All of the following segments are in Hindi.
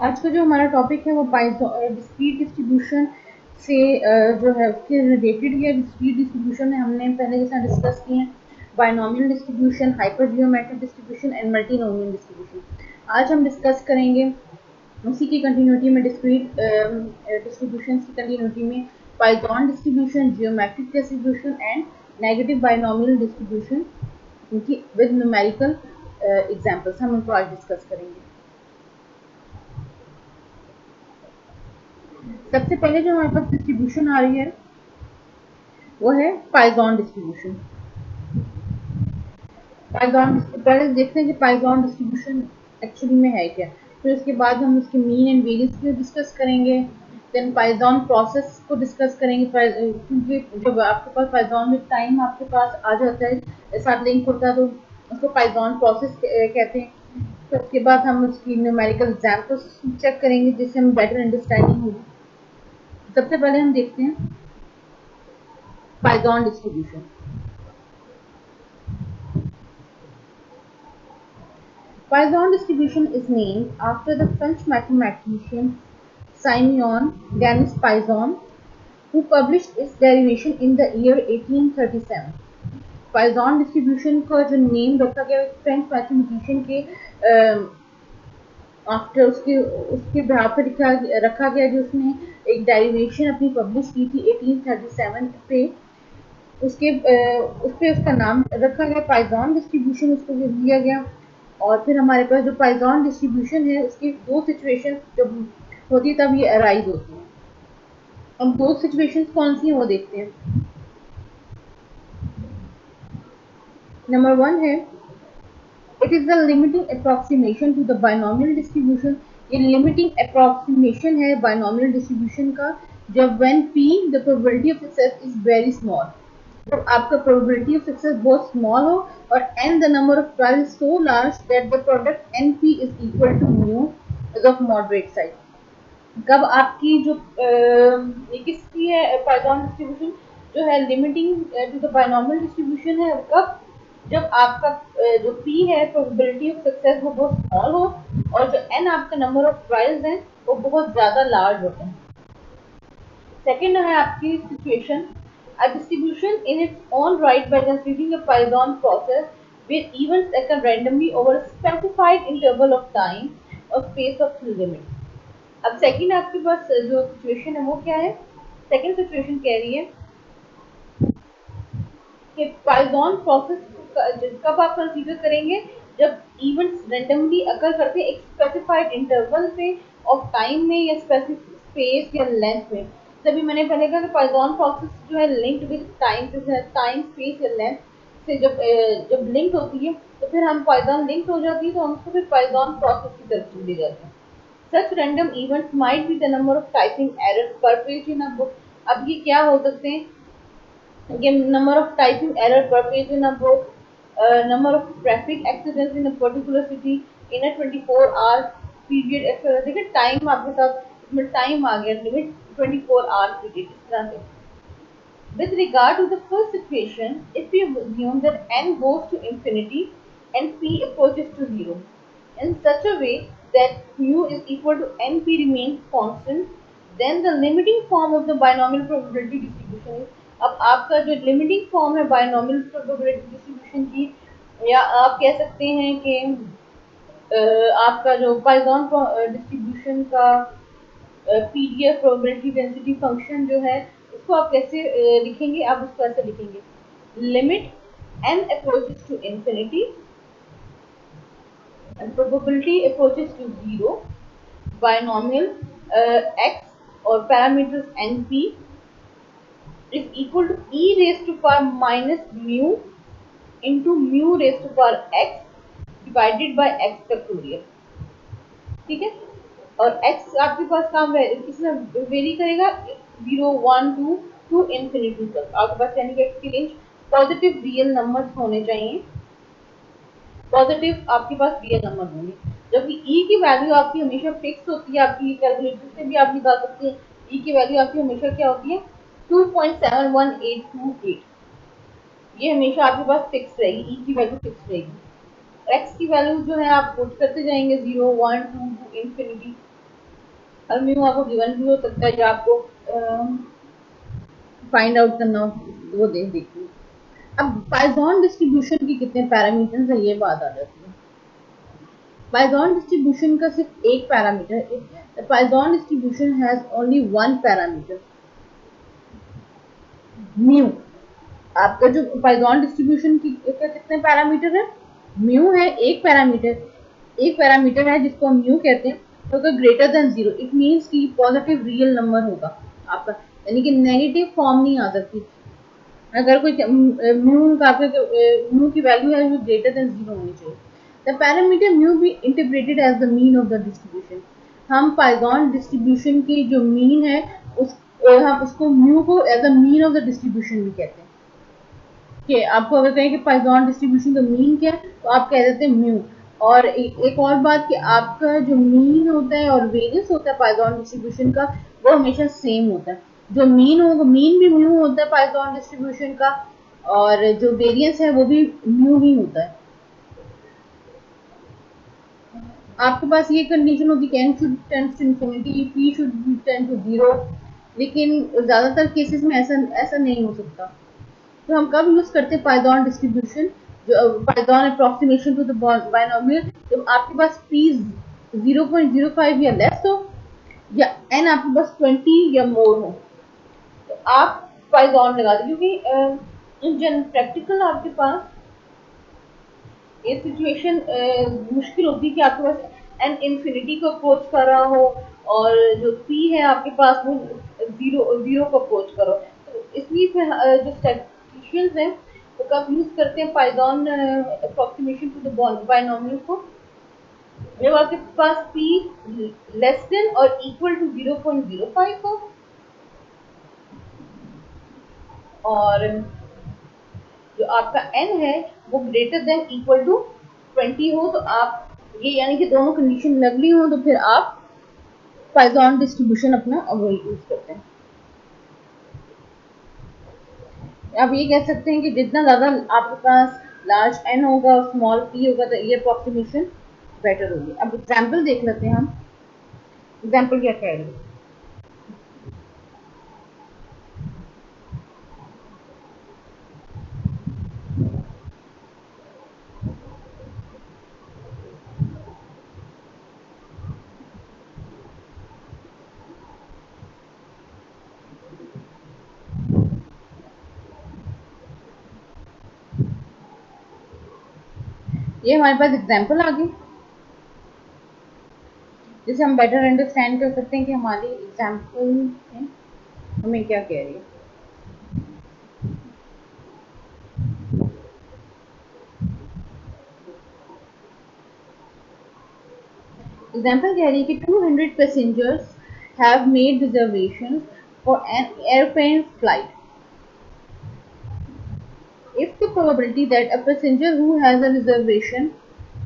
आज का जो हमारा टॉपिक है वो डिस्क्रीट डिस्ट्रीब्यूशन से जो है उसके रिलेटेड है। डिस्क्रीट डिस्ट्रीब्यूशन में हमने पहले जैसा डिस्कस किए हैं binomial distribution, hyper geometric distribution and multinomial distribution. आज हम डिस्कस करेंगे उसी की कंटिन्यूटी में डिस्क्रीट डिस्ट्रीब्यूशन की कंटिन्यूटी में Python distribution, geometric distribution and negative binomial distribution उनकी विद न्यूमेरिकल एग्जांपल्स हम उनको आज डिस्कस करेंगे। सबसे पहले जो हमारे पास डिस्ट्रीब्यूशन आ रही है वो है पाइथन डिस्ट्रीब्यूशन। पाइथन पहले देखते हैं कि पाइथन डिस्ट्रीब्यूशन एक्चुअली में है क्या, फिर उसके बाद हम उसके मीन एंड वेरियंस को डिस्कस करेंगे। देन पाइथन प्रोसेस को डिस्कस करेंगे, क्योंकि जब आपके पास पाइथन में टाइम आपके पास आ जाता है साथ लिंक होता है तो उसको पाइथन प्रोसेस कहते हैं। तो उसके बाद हम उसकी न्यूमेरिकल एग्जांपल्स चेक करेंगे जिससे हमें बेटर अंडरस्टैंडिंग होगी। सबसे पहले हम देखते हैं Poisson distribution. Poisson distribution is named after the French mathematician Simeon Denis Poisson, who published its derivation in the year 1837. Poisson distribution का जो नेम रखा गया फ्रेंच मैथमेटिशियन के आफ्टर उसके उसके बिहार पर रखा गया जो उसने एक डेरिवेशन अपनी पब्लिश की थी 1837 पे। उसके उस पे उसका नाम रखा गया पाइथन डिस्ट्रीब्यूशन, उसको दिया गया। और फिर हमारे पास जो पाइथन डिस्ट्रीब्यूशन है उसकी दो सिचुएशन जब होती है तब ये अराइज होती है। हम दो सिचुएशंस कौन सी हैं वो देखते हैं। नंबर वन है it is the limiting approximation to the binomial distribution. ये लिमिटिंग अप्रोक्सीमेशन है बायनोमियल डिस्ट्रीब्यूशन का जब when p the probability of success is very small, जब आपका प्रोबेबिलिटी ऑफ सक्सेस बहुत स्मॉल हो और n the number of trials so large that the product np is equal to mu is of moderate size. कब आपकी जो ये किसकी है पाइथन डिस्ट्रीब्यूशन जो है limiting to the binomial distribution है, कब जब आपका जो p है प्रोबेबिलिटी ऑफ सक्सेस वो बहुत स्मॉल हो और जो n आपका नंबर ऑफ ट्रायल्स हैं वो बहुत ज्यादा लार्ज होते हैं। सेकेंड है आपकी situation a distribution in its own right by considering a Poisson process where events occur randomly over a specified interval of time or space of limit। अब सेकंड आपके पास जो सिचुएशन है वो क्या है, सेकंड सिचुएशन कह रही है कि पाइथन प्रोसेस कब आप कंसीडर करेंगे जब इवेंट्स रैंडमली अकर करते हैं एक स्पेसिफाइड इंटरवल पे ऑफ टाइम में या स्पेसिफिक स्पेस या लेंथ में। तभी मैंने पहले कहा कि पाइथन प्रोसेस जो है linked with time, time space या लेंथ से जब लिंक होती है तो फिर हम पाइथन लिंक हो जाती है तो हम उसको फिर पाइथन प्रोसेस की तरफ ले जाते हैं। Such random events might be the number of typing errors per page in a book। अब ये क्या हो सकते हैं, ये number of typing error per page in a book, number of traffic accidents in a particular city in a 24-hour period etcetera. देखिए टाइम आपके साथ इसमें टाइम आ गया लिमिट 24-hour पीरियड इस तरह से। With regard to the first situation, if we assume that n goes to infinity and p approaches to 0 in such a way that mu is equal to np remains constant, then the limiting form of the binomial probability distribution is। अब आपका जो लिमिटिंग फॉर्म है बायनोमियल प्रोबेबिलिटी डिस्ट्रीब्यूशन की, या आप कह सकते हैं कि आपका जो पाइथन डिस्ट्रीब्यूशन का पीडीएफ प्रोबेबिलिटी डेंसिटी फंक्शन जो है उसको आप कैसे लिखेंगे, आप उसको ऐसे लिखेंगे limit n approaches to infinity and probability approaches to 0 binomial x और parameters np is equal to e raised to power minus mu into mu raised to power x divided by x factorial। ठीक है, और x आपके पास काम किसमें वेरी करेगा 0 1 2 टू इन्फिनिटी तक। आपके पास यानी कि x की रेंज पॉजिटिव रियल नंबर्स होने चाहिए, पॉजिटिव आपके पास रियल नंबर होंगे, जबकि e की वैल्यू आपकी हमेशा फिक्स होती है। आपकी कैलकुलेटर से भी आप निकाल सकते हैं e की वैल्यू आपकी हमेशा क्या होती है 2.71828। ये हमेशा आपके पास फिक्स रहेगी, e की वैल्यू फिक्स रहेगी। x की वैल्यू जो है आप पुट करते जाएंगे 0 1 2 टू इन्फिनिटी, और म्यू आपको गिवन भी हो सकता है, या आपको फाइंड आउट करना हो वो देखिए। अब पाइथन डिस्ट्रीब्यूशन की कितने पैरामीटर्स है ये बात आ जाती है। पाइथन डिस्ट्रीब्यूशन का सिर्फ एक parameter, Python distribution has only one parameter mu. आपका जो पाइथन डिस्ट्रीब्यूशन की कितने पैरामीटर है, म्यू है एक पैरामीटर है जिसको हम म्यू कहते हैं। तो अगर ग्रेटर देन 0 इट मींस कि पॉजिटिव रियल नंबर होगा आपका, यानी कि नेगेटिव फॉर्म नहीं आ सकती। अगर कोई म्यू का म्यू की वैल्यू है वो ग्रेटर देन 0 होनी चाहिए। The parameter mu be interpreted as the mean of the distribution. हम पाइथन डिस्ट्रीब्यूशन की जो मीन है हम उसको म्यू को as a mean of the distribution भी कहते हैं। कि आपको अगर कहें कि पाइथन डिस्ट्रीब्यूशन का मीन क्या है तो आप कह देते हैं म्यू। और एक और बात कि आपका जो मीन होता है और वेरियंस होता है पाइथन डिस्ट्रीब्यूशन का वो हमेशा सेम होता है। जो मीन होगा, मीन भी म्यू होता है पाइथन डिस्ट्रीब्यूशन का, और जो वेरियंस है वो भी म्यू ही होता है। आपके पास ये कंडीशन होती है n should tends to infinity, p should tend to 0, लेकिन ज्यादातर केसेस में ऐसा नहीं हो सकता। तो हम कब यूज करते हैं पाइथन डिस्ट्रीब्यूशन, जो Poisson approximation to the binomial, जब आपके पास p 0.05 या लेस हो या n आपके पास 20 या मोर हो तो आप पाइथन लगा दें। क्योंकि इन जनरल प्रैक्टिकल आपके पास ये सिचुएशन मुश्किल होती है कि आपके पास n इंफिनिटी को अप्रोच कर रहा हो और जो p है आपके पास वो जीरो को अप्रोच करो। तो इसलिए फिर जो स्टैटिस्टिशियंस हैं वो कब यूज करते हैं Poisson approximation to the binomial को, जब आपके पास p लेस देन और इक्वल टू 0.05 हो और जो आपका n है वो ग्रेटर देन इक्वल टू 20 हो। तो आप ये यानी कि दोनों कंडीशन लगली हो तो फिर आप पाइथन डिस्ट्रीब्यूशन अपना यूज करते हैं। आप ये कह सकते हैं कि जितना ज़्यादा आपके पास लार्ज n होगा और स्मॉल p होगा तो ये अप्रोक्सीमेशन बेटर होगी। अब एग्जाम्पल देख लेते हैं हम, एग्जाम्पल क्या कह रहे हैं। ये हमारे पास एग्जाम्पल आ गई जिसे हम बेटर अंडरस्टैंड कर सकते हैं कि हमारी एग्जाम्पल हमें क्या कह रही है। एग्जाम्पल कह रही है कि 200 passengers have made reservation for an airplane flight. If the probability that a passenger who has a reservation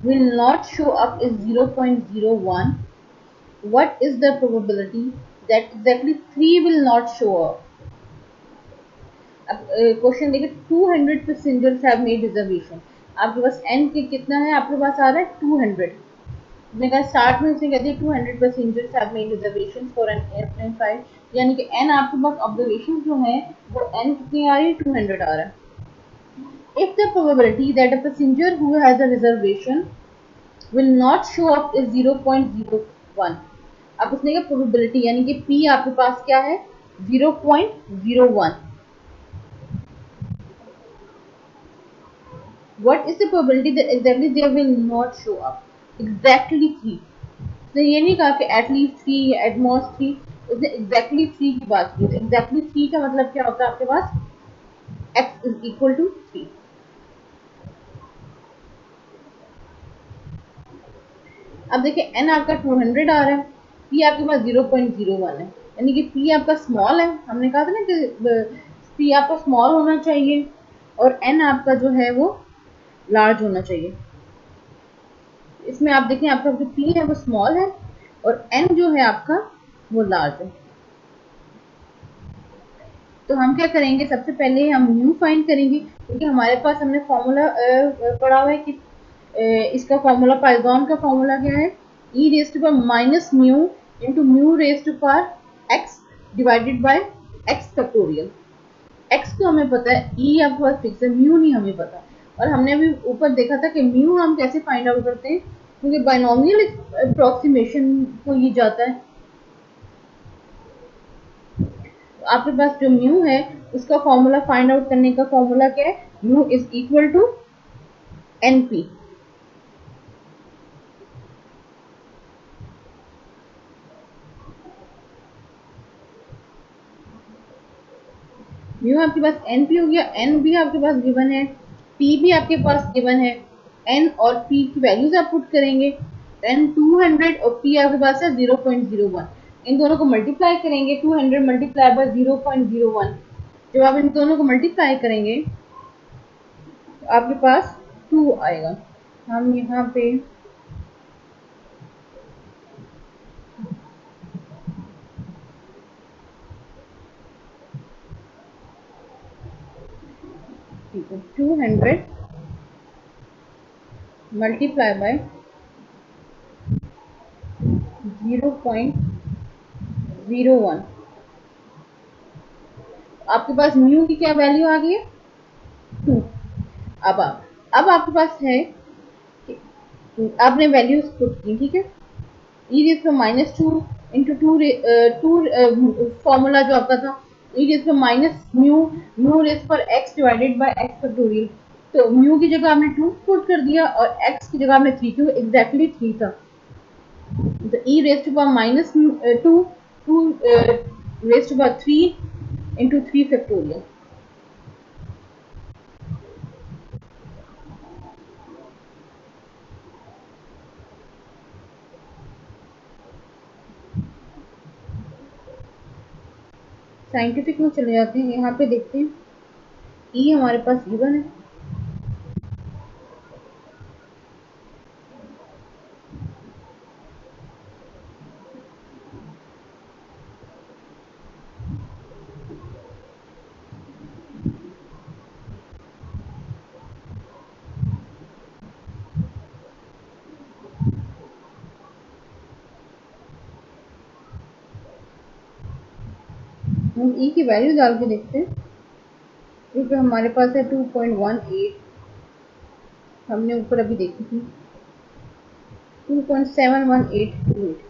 will not show up is 0.01, what is the probability that exactly 3 will not show up? अब क्वेश्चन देखिए, 200 पैसेंजर्स हैव मेड रिजर्वेशन। आपके पास n के कितना है, आपके पास आ रहा है 200। उसने कहा स्टार्ट में उसने कह दिया 200 passengers have made reservation for an airplane flight, यानी कि n आपके पास ऑब्जर्वेशन जो है वो n कितनी आ रही है, 200 आ रहा है। If the probability that a passenger who has a reservation will not show up is 0.01, अब उसने कहा प्रोबेबिलिटी यानी कि p आपके पास क्या है 0.01, what is the probability that exactly they will not show up? Exactly 3। उसने ये नहीं कहा कि at least 3 या at most 3, उसने exactly 3 की बात की। exactly 3 का मतलब क्या होता है, आपके पास x is equal to 3। अब देखिए n आपका 200 आ रहा है, p आपके पास 0.01 है, यानी कि p आपका स्मॉल है। हमने कहा था ना कि p आपका स्मॉल होना चाहिए और n आपका जो है वो लार्ज होना चाहिए। इसमें आप देखें आपका जो p है वो स्मॉल है और n जो है आपका वो लार्ज है। तो हम क्या करेंगे, सबसे पहले हम म्यू फाइंड करेंगे क्योंकि हमारे पास हमने फॉर्मूला पढ़ा हुआ है कि इसका फॉर्मूला पाइथन का फॉर्मूला क्या है, e raise to power minus mu into mu raise to power x divided by x factorial. X तो हमें पता है, ई आपके पास फिक्स है, म्यू नहीं हमें पता। और हमने अभी ऊपर देखा था कि म्यू हम कैसे फाइंड आउट करते हैं, क्योंकि बाइनोमियल अप्रोक्सीमेशन को ये जाता है। तो आपके पास जो म्यू है उसका फॉर्मूला फाइंड आउट करने का फॉर्मूला क्या है, mu is equal to n p. Mu आपके पास एन पी हो गया, एन भी आपके पास गिवन है, पी भी आपके पास गिवन है। एन और पी की वैल्यूज आप पुट करेंगे, एन 200 और पी आपके पास है 0.01। इन दोनों को मल्टीप्लाई करेंगे, 200 मल्टीप्लाई बाय 0.01। जब आप इन दोनों को मल्टीप्लाई करेंगे तो आपके पास 2 आएगा। हम यहाँ पे ठीक है, 200 मल्टीप्लाई बाय 0.01। आपके पास म्यू की क्या वैल्यू आ गई है, 2। अब आपके पास है, आपने वैल्यूज पुट की, ठीक है। ई रेज पर -2 इंटू टू फॉर्मूला जो आपका था, ई रेज पर माइनस म्यू, म्यू रेज पर X divided by x factorial. तो म्यू की जगह आपने 2 पुट कर दिया और एक्स की जगह आपने 3, क्योंकि एग्जैक्टली 3 था। तो e raise to power -2, 2 raise to power 3 into 3 factorial. Scientific में चले जाते हैं, यहाँ पे देखते हैं ई हमारे पास गिवन है। हम ई की वैल्यू डाल के देखते हैं, क्योंकि हमारे पास है 2.18, हमने ऊपर अभी देखी थी 2.71828।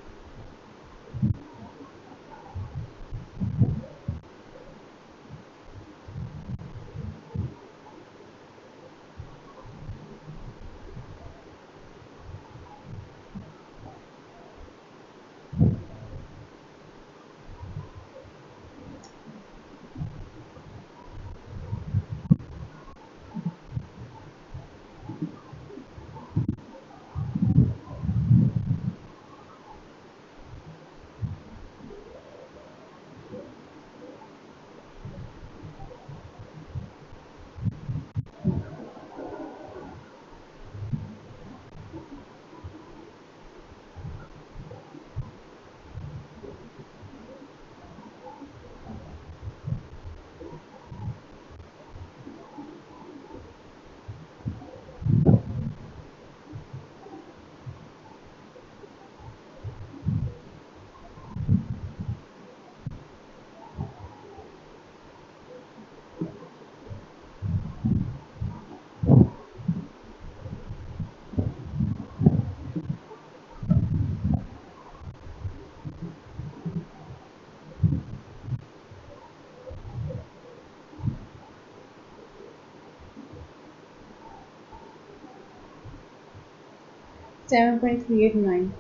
7.389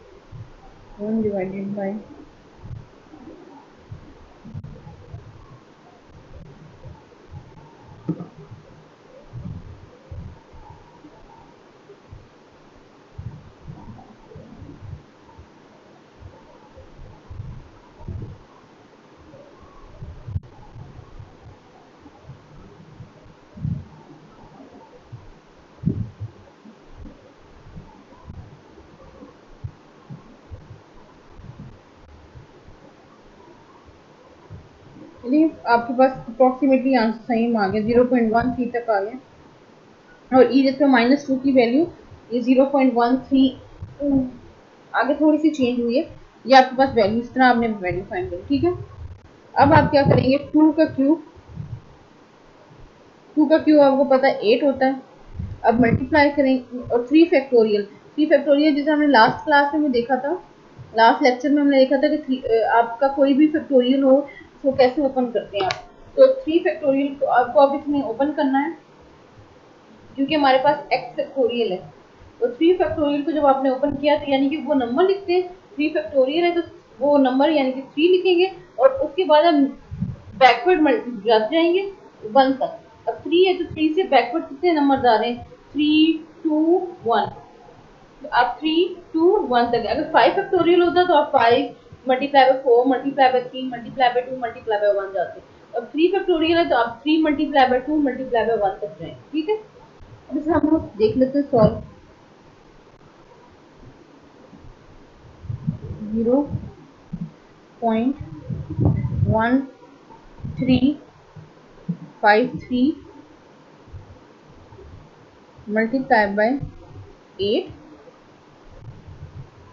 1 divided by 1, आपके पास अप्रोक्सीमेटली आंसर सही आ गया, 0.13 तक आ गया। और ई रेज पे -2 की वैल्यू ये 0.13 आगे थोड़ी सी चेंज हुई है, ये आपके पास वैल्यू, इस तरह आपने वैल्यू फाइंड करी, ठीक है। अब आप क्या करेंगे, 2 का क्यूब, 2 का क्यूब आपको पता है 8 होता है। अब मल्टीप्लाई करेंगे और 3 फैक्टोरियल, 3 फैक्टोरियल जैसे हमने लास्ट क्लास में देखा था, लास्ट लेक्चर में हमने देखा था कि आपका कोई भी फैक्टोरियल हो उसको कैसे ओपन करते हैं आप। तो 3 फैक्टोरियल को आपको अब इसमें ओपन करना है क्योंकि हमारे पास x फैक्टोरियल है। तो 3 फैक्टोरियल को जब आपने ओपन किया तो यानी कि वो नंबर लिखते हैं, 3 फैक्टोरियल है तो वो नंबर यानी कि 3 लिखेंगे और उसके बाद हम बैकवर्ड जाते जाएंगे 1 तक। अब 3 है तो 3 से बैकवर्ड कितने नंबर जा रहे हैं, 3 2 1। तो आप 3 2 1 तक, अगर 5 फैक्टोरियल होता तो आप 5 multiply by 4 multiply by 3 multiply by 2 multiply by 1 जाते। अब 3 फैक्टोरियल है तो आप 3 मल्टीप्लाई बाय 2 मल्टीप्लाई बाय 1 तक जाएंगे, ठीक है। अब इसे हम लोग देख लेते हैं सॉल्व। 0.1353 मल्टीप्लाई बाय 8,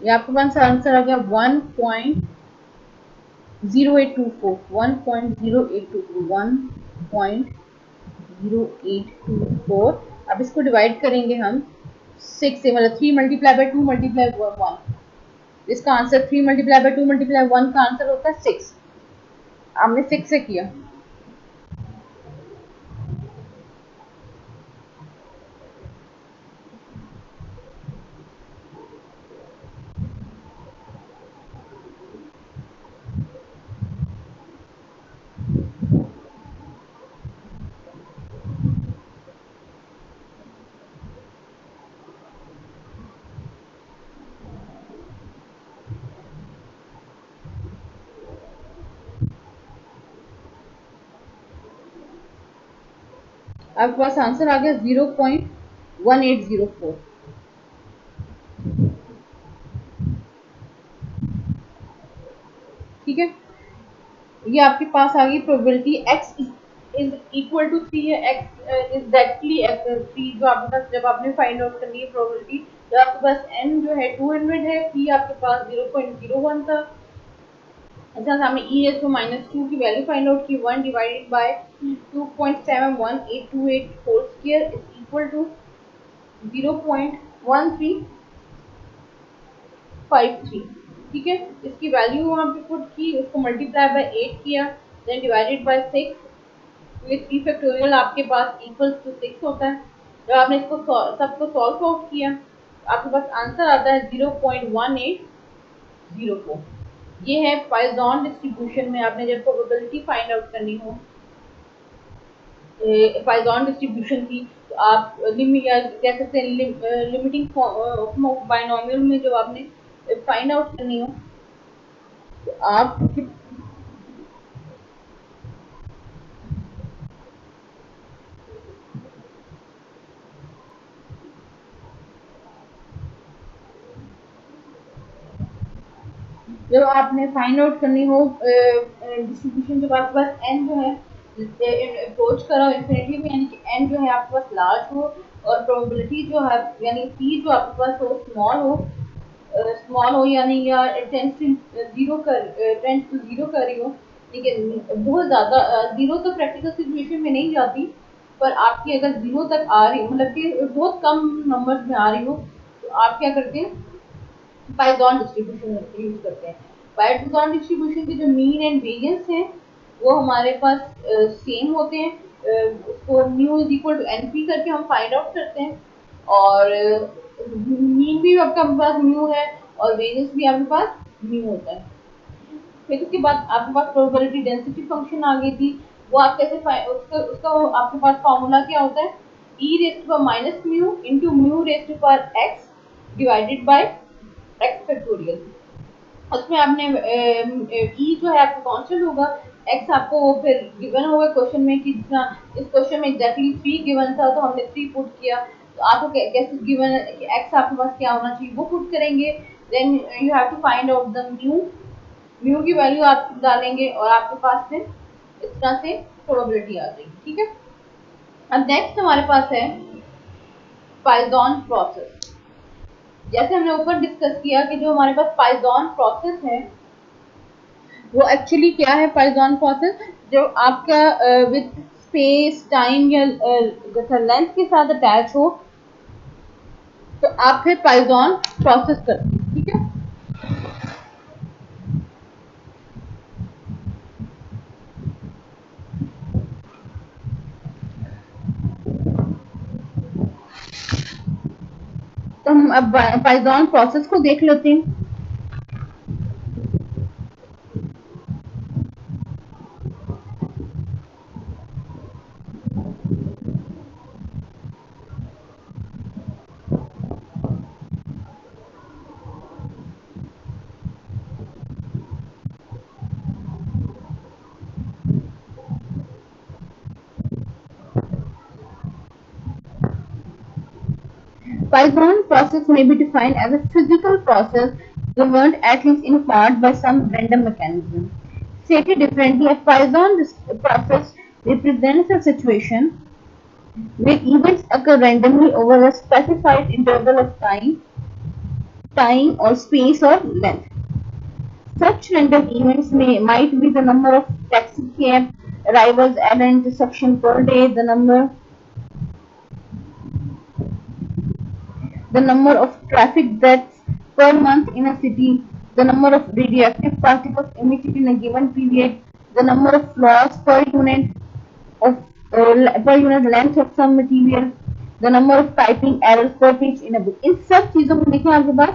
ये आपके पास आंसर आ गया 1.0824, 1.0824। अब इसको डिवाइड करेंगे हम 6 से, मतलब 3 मल्टीप्लाई बाय 2 मल्टीप्लाई 1, इसका आंसर 3 मल्टीप्लाई बाय 2 मल्टीप्लाई 1 का आंसर होता है 6। आपने 6 से किया। आपके पास आंसर आ गया 0.1804, ठीक है। ये आपके पास आ गई probability x is equal to 3 है, x एग्जैक्टली 3 जो आपके पास जब आपने फाइंड आउट करनी है प्रोबेबिलिटी, तो आपके पास n जो है 200 है, p आपके पास 0.01 था। अच्छा हमने e⁻² की वैल्यू फाइंड आउट की, 1 divided by 2.71828 whole square is equal to 0.1353, ठीक है। इसकी वैल्यू वहां पे पुट की, उसको मल्टीप्लाई बाय 8 किया, देन डिवाइडेड बाय 6, ये 3 फैक्टोरियल आपके पास इक्वल्स टू 6 होता है। जब आपने इसको सबको सॉल्व आउट किया आपके पास आंसर आता है 0.1804। ये है पॉइजन डिस्ट्रीब्यूशन में आपने जब प्रोबेबिलिटी फाइंड आउट करनी हो पॉइजन डिस्ट्रीब्यूशन की, तो आप कह सकते हैं लिमिटिंग बाइनोमियल में जब आपने फाइंड आउट करनी हो तो आप जब आपने फाइंड आउट करनी हो डिस्ट्रीब्यूशन, जब आपके पास n जो है अप्रोच करो इंफिनिटी में, यानी कि n जो है आपके पास लार्ज हो और प्रोबेबिलिटी जो है यानी p जो आपके पास हो स्मॉल हो यानी या टेंस टू जीरो कर रही हो, ठीक है। बहुत ज़्यादा जीरो तो प्रैक्टिकल सिचुएशन में नहीं जाती, पर आपकी अगर जीरो तक आ रही मतलब कि बहुत कम नंबर्स में आ रही हो तो आप क्या करते हैं, पाइथन डिस्ट्रीब्यूशन यूज करते हैं। पाइथन डिस्ट्रीब्यूशन के जो मीन एंड वेरिएंस हैं वो हमारे पास सेम होते हैं, उसको mu is equal to np करके हम फाइंड आउट करते हैं, और मीन भी आपके पास म्यू है और वेरिएंस भी आपके पास म्यू होता है। फिर उसके बाद आपके पास प्रोबेबिलिटी डेंसिटी फंक्शन आ गई थी, वो आप कैसे उसका आपके पास फॉर्मूला क्या होता है, e raise to power minus mu into mu raise to power x divided by x factorial. उसमें आपने e जो है आपका कांस्टेंट होगा, x आपको फिर गिवन होगा क्वेश्चन में कि जितना इस क्वेश्चन में एग्जैक्टली 3 गिवन था तो हमने 3 पुट किया, तो आपको कैसे गिवन कि x आपके पास क्या होना चाहिए वो पुट करेंगे। Then you have to find out the mu की वैल्यू आप डालेंगे और आपके पास फिर इस तरह से प्रोबेबिलिटी आ जाएगी, ठीक है। अब नेक्स्ट हमारे पास है पाइथन प्रोसेस। जैसे हमने ऊपर डिस्कस किया कि जो हमारे पास पाइथन प्रोसेस है वो एक्चुअली क्या है। पाइथन प्रोसेस जो आपका विद स्पेस टाइम या जैसा लेंथ के साथ अटैच हो तो आप फिर पाइथन प्रोसेस करते हैं, ठीक है। तो हम अब पाइथन प्रोसेस को देख लेते हैं। Python process may be defined as a physical process governed at least in part by some random mechanism. Stated differently, a Python process represents a situation where events occur randomly over a specified interval of time or space or length. Such random events might be the number of taxi cab arrivals at an intersection per day, the number of traffic deaths per month in a city, the number of radioactive particles emitted in a given period, the number of flaws of per unit length of some material, the number of typing errors per page in a book. इन सब चीजों को देखें आपके पास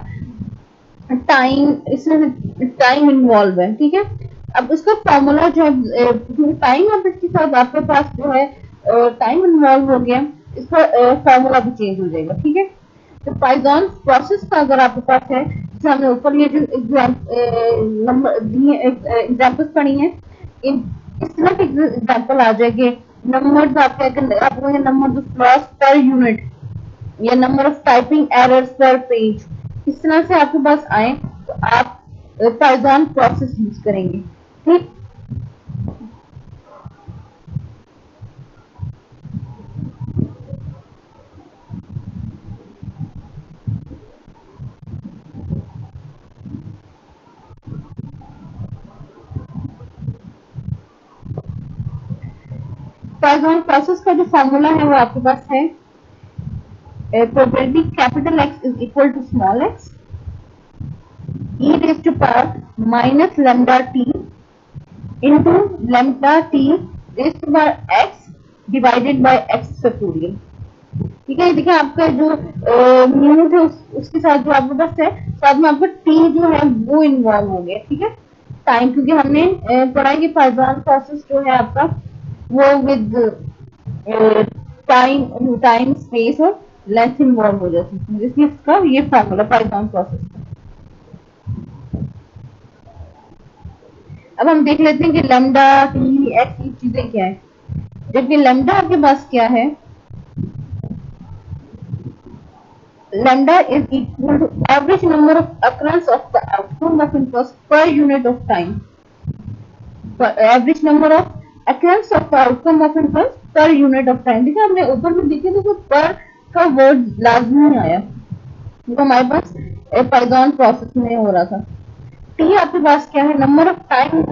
इसमें टाइम इन्वॉल्व है, ठीक है। अब उसका फॉर्मूला जो है टाइम अब इसके साथ आपके पास जो है टाइम इन्वॉल्व हो गया, इसका फॉर्मूला भी चेंज हो जाएगा, ठीक है। तो पाइथन प्रोसेस का अगर आपके पास है, जैसे हमने ऊपर ये जो नंबर दिए एग्जाम्पल्स पढ़ी हैं, इस तरह के एग्जाम्पल आ जाएंगे। नंबर्स आपको number of floss per unit या नंबर ऑफ टाइपिंग एरर्स पर पेज, इस तरह से आपके पास आए तो आप पाइथन प्रोसेस यूज करेंगे, ठीक। पाइथन प्रोसेस का जो फॉर्मूला है वो आपके पास है probability capital X is equal to small x e raised to power minus lambda t into lambda t raised to power x divided by x factorial, ठीक है। देखिए आपका जो न्यूज है उसके साथ जो आपके पास है साथ में आपका टी जो है वो इन्वॉल्व हो गया, ठीक है। टाइम क्योंकि हमने पढ़ा कि पाइथन प्रोसेस जो है आपका वो विद टाइम स्पेस और लेंथ इन्वॉल्व हो जाती है, इसलिए इसका ये फॉर्मूला पाइथन प्रोसेस का। अब हम देख लेते हैं कि लैम्डा टी एक्स ये चीजें क्या है। जबकि लैम्डा आपके पास क्या है, lambda is equal to average number of occurrence of the outcome of interest per unit of time. Average number of occurrence of the outcome of interest per unit of time। देखिए हमने ऊपर में देखे थे तो पर का वर्ड लाजमी आया जो हमारे पास पाइथन प्रोसेस में हो रहा था। टी आपके पास क्या है, number of time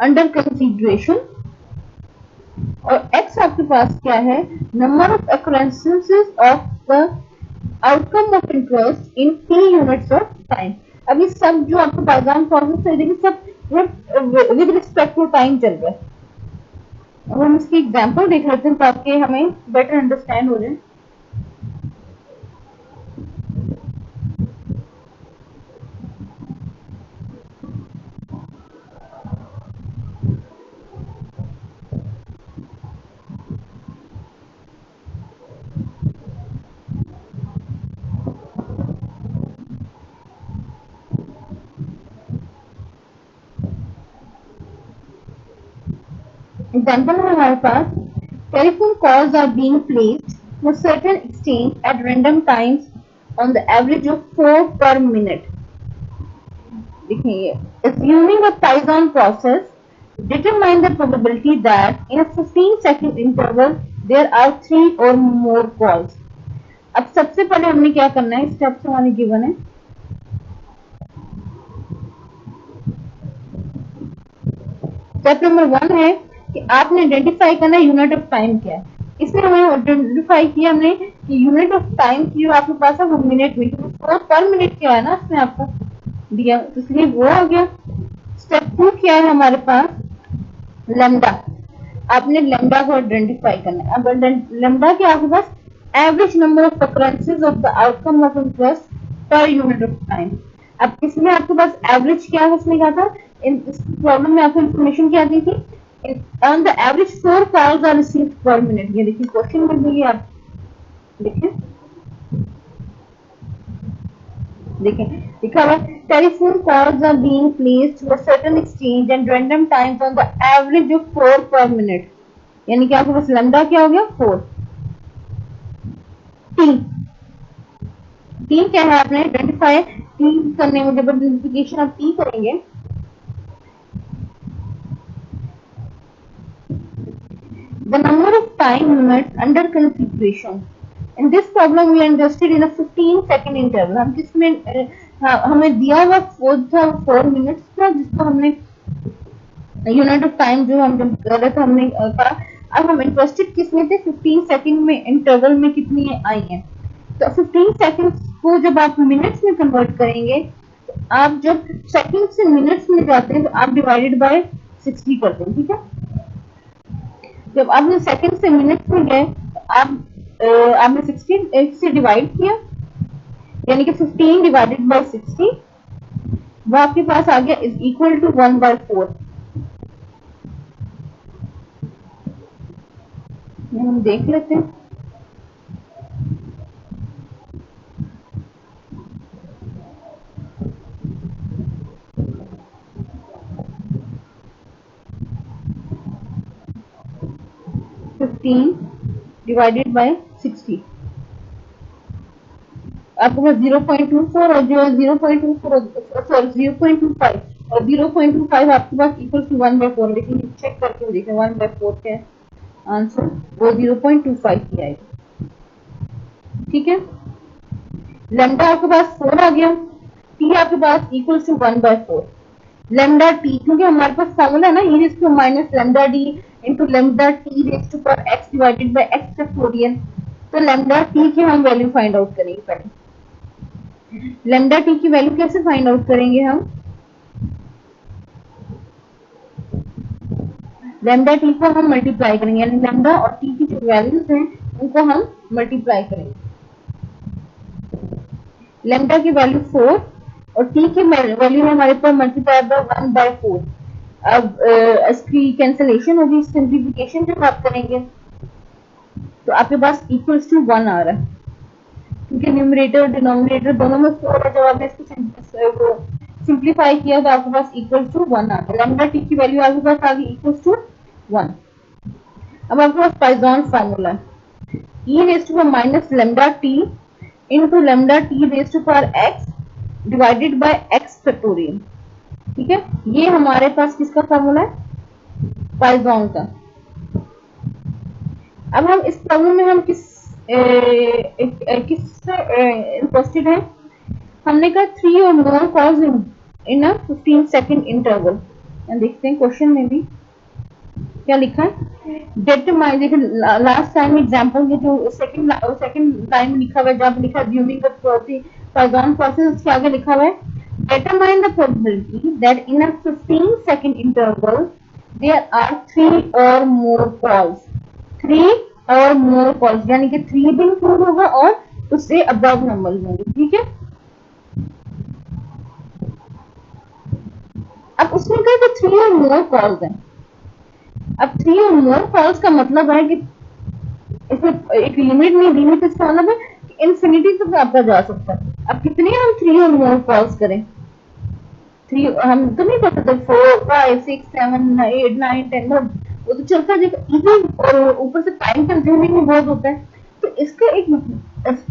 under consideration, और एक्स आपके पास क्या है, number of occurrences of the outcome of interest in T units of time. अभी सब जो आपको पाइथन प्रोसेस है देखिए सब विद रिस्पेक्ट टू टाइम चल रहा है। अब हम इसकी एग्जांपल देख लेते हैं ताकि हमें बेटर अंडरस्टैंड हो जाए। एग्जाम्पल है हमारे पास, telephone calls are being placed for certain exchange at random times on the average of 4 per minute. देखिए, assuming a Python process, determine the probability that in a 15-second interval there are 3 or more calls। अब सबसे पहले हमने क्या करना है, स्टेप्स हमारे गिवन है। स्टेप नंबर 1 है कि आपने आइडेंटिफाई करना है यूनिट ऑफ टाइम क्या है। इसमें हमें आइडेंटिफाई किया हमने कि यूनिट ऑफ टाइम की जो आपके पास है वो मिनट में, पर मिनट क्या है ना उसमें आपको दिया, तो इसलिए वो हो गया। स्टेप 2 क्या है हमारे पास, लेमडा। आपने लेमडा को आइडेंटिफाई करना है। अब लेमडा क्या आपके पास, average number of occurrences of the outcome of interest per unit of time. अब इसमें आपके पास एवरेज क्या है, उसने कहा था इस प्रॉब्लम में आपको इन्फॉर्मेशन क्या दी थी, on the average 4 calls are received per minute. ये देखिए क्वेश्चन में भी आप देखिए, देखें लिखा हुआ telephone calls are being placed to a certain exchange and random times on the average of 4 per minute. यानी कि आपके पास लैम्डा क्या हो गया 4। टी, टी क्या है आपने आइडेंटिफाई टी करने में, जब आइडेंटिफिकेशन आप टी करेंगे, the number of time units under consideration. In this problem we are interested in a 15 second interval। हम किसमें हमें दिया हुआ था 4 मिनट्स का, जिसको हमने यूनिट ऑफ टाइम जो हम जब कर रहे थे हमने कहा। अब हम इंटरेस्टेड किसमें थे, 15 सेकंड में इंटरवल में कितनी आई हैं। तो 15 सेकंड को जब आप मिनट्स में कन्वर्ट करेंगे, तो आप जब सेकंड से मिनट्स में जाते हैं तो आप डिवाइडेड बाय 60 करते हैं, ठीक है। जब आपने सेकंड से मिनट्स में गए तो आपने 16 से डिवाइड किया, यानी कि 15 डिवाइडेड बाय 60 वो आपके पास आ गया इज इक्वल टू 1/4। हम देख लेते हैं। डिवाइडेड बाय 60 आपके पास 0.24 और जो 0.24 सॉरी 0.25 और 0.25 आपके पास इक्वल टू 1/4। लेकिन चेक करके देखें 1/4 क्या है आंसर, वो 0.25 की आएगा, ठीक है। लैम्डा आपके पास 4 आ गया, टी आपके पास इक्वल टू 1/4 लैम्डा टी, क्योंकि हमारे पास फॉर्मूला है ना e raise to minus lambda d into lambda t raise to power x divided by x factorial. तो लैम्डा टी की हम वैल्यू फाइंड आउट करेंगे। पहले लैम्डा टी की वैल्यू कैसे फाइंड आउट करेंगे हम, लैम्डा टी को हम मल्टीप्लाई करेंगे, यानी लैम्डा और टी की जो वैल्यूज हैं उनको हम मल्टीप्लाई करेंगे। लैम्डा की वैल्यू 4 और टी की वैल्यू है हमारे पास मल्टीप्लाई बाय 1/4। अब इसकी कैंसिलेशन होगी, सिंप्लीफिकेशन जब आप करेंगे तो आपके पास इक्वल्स टू 1 आ रहा है, क्योंकि न्यूमरेटर डिनोमिनेटर दोनों में 4 है। जब आपने इसको सिंप्लीफाई किया तो आपके पास इक्वल्स टू 1 आ गया। लैम्डा टी की वैल्यू आपके पास आ गई इक्वल्स टू 1। अब आपके पास पाइथन फार्मूला है e raise to minus lambda t into lambda t raise to power x divided by x factorial, ठीक है। ये हमारे पास किसका फार्मूला है, पाइथन का। अब हम इस प्रॉब्लम में हम किस इंटरेस्टेड है, हमने कहा 3 और मोर calls in a 15 second interval. देखते हैं क्वेश्चन में भी क्या लिखा है। डिटरमाइन, देखिए लास्ट टाइम एग्जांपल में जो सेकंड लाइन में लिखा हुआ है, जब लिखा ड्यूरिंग द पाइथन प्रोसेस, उसके आगे लिखा हुआ है determine the probability that in a 15 second interval there are 3 or more calls। 3 और more calls यानी कि 3 भी इंक्लूड होगा और उससे अबव नंबर होंगे, ठीक है। अब उसमें कहा कि 3 और more calls हैं। अब 3 और more calls का मतलब है कि इसमें एक लिमिट नहीं, लिमिट इसका मतलब है कि इन्फिनिटी तक आपका जा सकता है। अब कितने हम 3 और more calls करें, 3 हम तो नहीं पता था 4 5 6 7 8 9 10 वो तो चलता जाएगा इजी, और ऊपर से टाइम कंज्यूमिंग भी बहुत होता है। तो इसका एक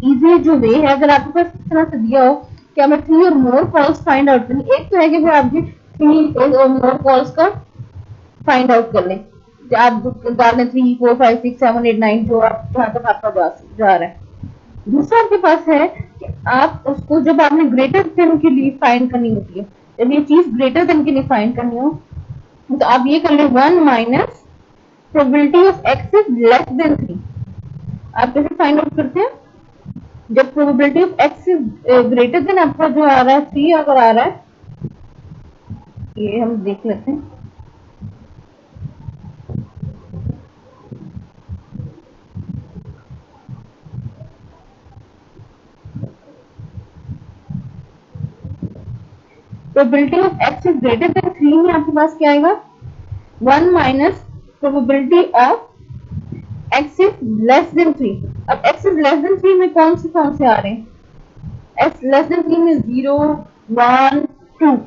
इजी जो वे है, अगर आपके पास इस तरह से दिया हो कि हमें 3 और मोर कॉल्स फाइंड आउट करनी, एक तो है कि फिर आपके 3 और मोर कॉल्स का फाइंड आउट कर लें, आप डालें 3 4 5 6 7 8 9 जो आप जहां तक आपका जा रहा है। दूसरा आपके पास है कि आप उसको जब आपने ग्रेटर देन के लिए फाइंड करनी होती है, जब ये चीज ग्रेटर देन के लिए फाइंड करनी हो, तो आप ये कर ले 1 minus probability of x is less than 3। आप कैसे फाइंड आउट करते हैं? जब probability of x is greater than आपका जो आ रहा है 3 अगर आ रहा है, ये हम देख लेते हैं। Probability of x is greater than 3 में आपके पास क्या आएगा? 1 minus probability of x is less than 3। अब एक्स इज लेस देन 3 में कौन से आ रहे हैं? एक्स लेस देन 3 में 0, 1, 2,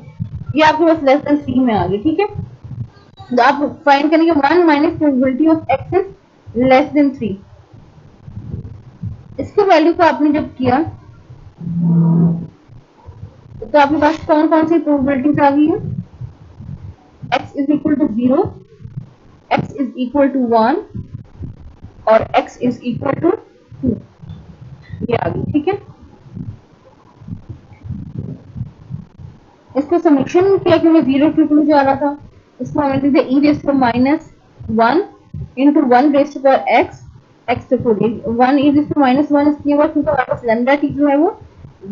ये आपके पास लेस देन 3 में आ गए। ठीक है, तो आप फाइंड करेंगे 1 minus probability of x is less than 3। इसके वैल्यू को आपने जब किया तो आपके पास कौन कौन सी प्रोबेबिलिटीज आ गई है? x is equal to 0, x is equal to 1 और x इज इक्वल टू 2, ये आ गई। ठीक है, इसको समीशन किया क्योंकि 0 टू 2 जा रहा था, इसको हम लिखते e raise to minus 1 into 1 raise to power x, x to 4 1 e raise to minus 1 इसलिए हुआ क्योंकि हमारे पास लैम्डा t जो है वो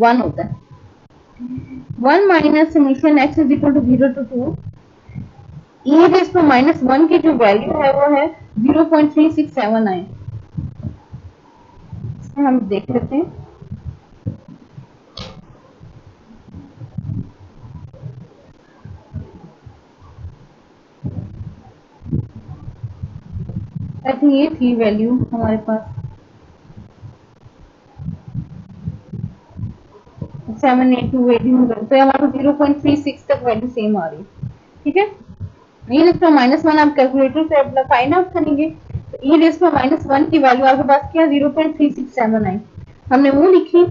1 होता है। 1 minus summation x is equal to 0 to 2, e raise to minus 1 की जो वैल्यू है वो है 0.3679। इसमें हम देख लेते हैं। आई थिंक ये थी वैल्यू हमारे पास 782 तो हमारे 0.36 तक वैल्यू सेम आ रही है। ठीक है, ई रेस पर माइनस 1 आप कैलकुलेटर से अपना फाइंड आउट करेंगे, तो ई रेस पर माइनस 1 की वैल्यू आपके पास क्या 0.3679 हमने वो लिखी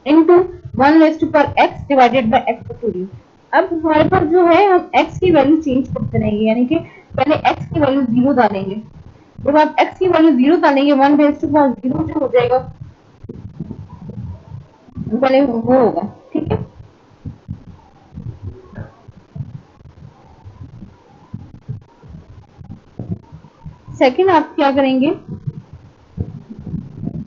इनटू 1 रेस टू पर x divided by x factorial. अब हमारे पास जो है हम x की वैल्यू चेंज करते रहेंगे, यानी कि पहले x की वैल्यू 0 डालेंगे, जब आप x की वैल्यू 0 डालेंगे 1 रेस टू पावर 0 जो हो जाएगा पहले वो होगा। ठीक है, सेकंड आप क्या करेंगे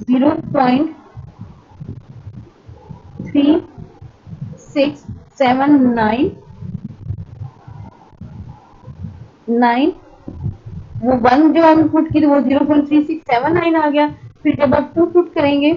0.3679 वो 1 जो हम पुट की वो 0.3679 आ गया। फिर जब आप 2 पुट करेंगे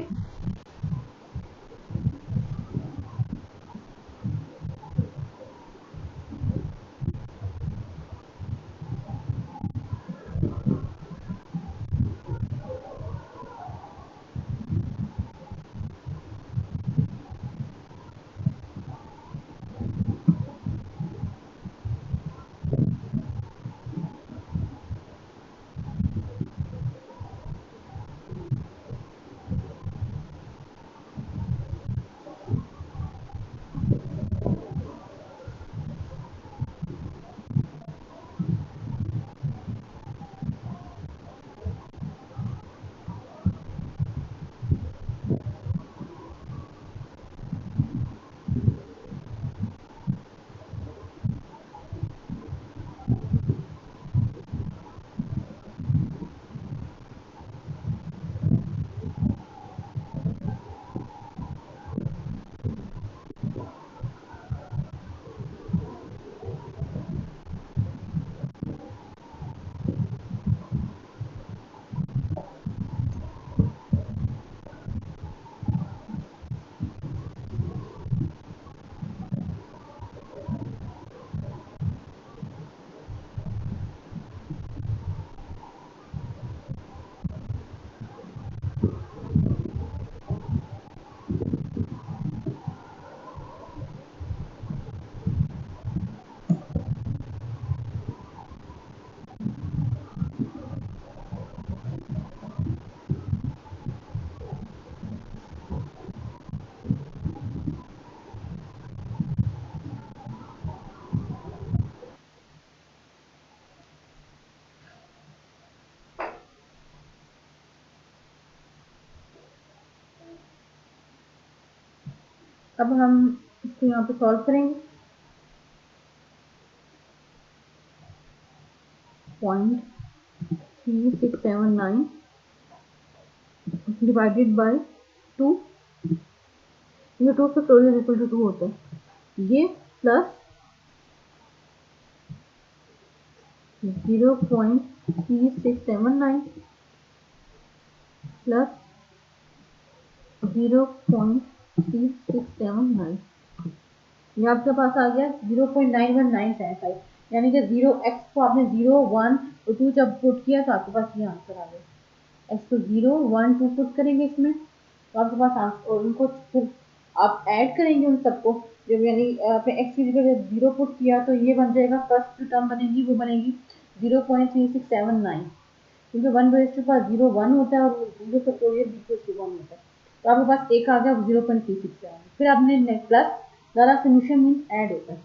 अब हम इसको यहाँ पे सॉल्व करेंगे। 0.3679 डिवाइडेड बाय 2, ये 2 फैक्टोरियल इक्वल टू 2 होता है, ये प्लस 0.3679 प्लस 0.3679, ये आपके पास आ गया 0.91975, यानी कि 0x को आपने 0, 1 और 2 जब पुट किया तो आपके पास ये आंसर आ गया। x को 0, 1, 2 पुट करेंगे इसमें तो आपके पास आंसर, और उनको फिर आप ऐड करेंगे उन सबको, जब यानी आपने x की जगह जब 0 पुट किया तो ये बन जाएगा, फर्स्ट जो टर्म बनेगी वो बनेगी 0.3679, क्योंकि 1 रेज़ टू पावर 0 1 होता है और 0 फैक्टोरियल b टू 1 होता है, तो आपके पास एक आ गया 0.367, फिर आपने प्लस ज़्यादा सॉल्यूशन मीन्स ऐड होता है,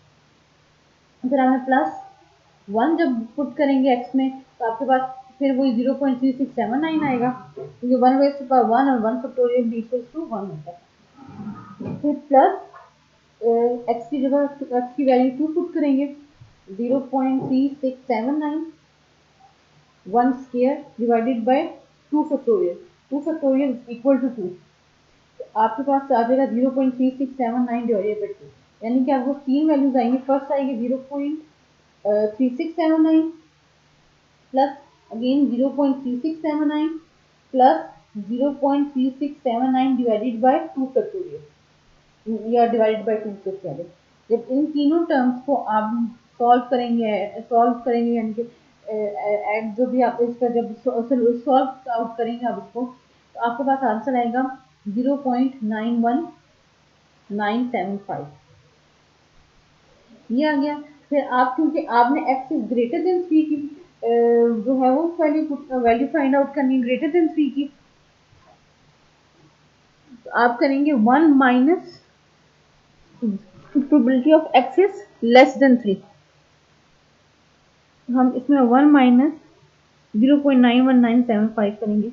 फिर आपने प्लस 1 जब पुट करेंगे x में तो आपके पास फिर वही 0.3679 आएगा, क्योंकि 1 रेज़ टू पावर 1 और 1 फैक्टोरियल b इक्वल्स टू 1 होता है, फिर प्लस x की जगह x की वैल्यू 2 पुट करेंगे, 0.3679 1 square divided by 2 factorial, 2 factorial equal to 2, तो आपके पास आ जाएगा 0.3679 डिवाइडेड बाय 2, यानी कि आपको तीन वैल्यूज आएंगी, फर्स्ट आएगी 0.3679 plus again 0.3679 plus 0.3679 divided by 2 factorial या डिवाइडेड बाय 2 से पहले, जब इन तीनों टर्म्स को आप सॉल्व करेंगे यानी कि जो भी आप इसका जब सॉल्व आउट करेंगे आप इसको, तो आपके पास आंसर आएगा 0.91975, ये आ गया। फिर आप क्योंकि आपने x इज ग्रेटर देन 3 की जो है वो वैल्यू फाइंड आउट करनी, ग्रेटर देन 3 की, तो आप करेंगे 1 minus probability of x is less than 3, हम इसमें 1 माइनस 0.91975 करेंगे,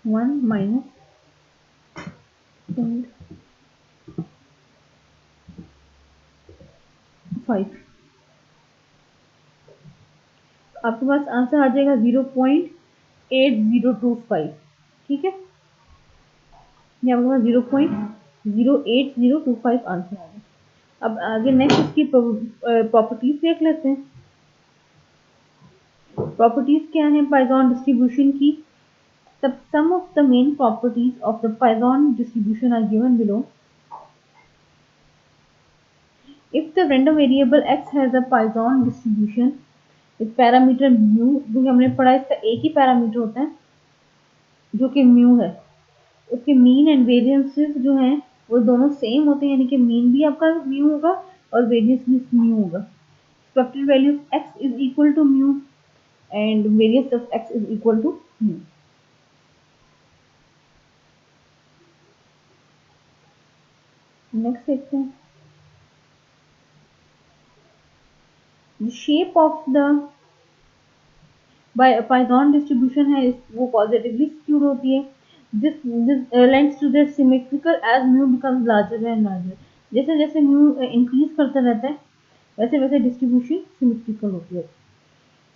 1 माइनस 5, आपके पास आंसर आ जाएगा 0.8025, ठीक है, ये आपके पास 0.08025 आंसर आ गया। अब आगे नेक्स्ट इसकी प्रॉपर्टीज देख लेते हैं। प्रॉपर्टीज क्या है पाइथन डिस्ट्रीब्यूशन की? The sum of the main properties of the Poisson distribution are given below. If the random variable x has a Poisson distribution with parameter mu, जो हमने पढ़ा इसका एक ही पैरामीटर होता है जो कि म्यू है, उसके मीन एंड वेरियंसेस जो हैं वो दोनों सेम होते हैं, यानी कि मीन भी आपका म्यू होगा और वेरियंस भी म्यू होगा। Expected value of x is equal to mu and variance of x is equal to mu. Next देखते हैं, the shape of the Poisson distribution है वो पॉजिटिवली स्क्यूड होती है, this lends to the symmetrical as mu becomes larger and larger, जैसे जैसे mu इंक्रीज करता रहता है वैसे वैसे डिस्ट्रीब्यूशन सिमेट्रिकल होती है।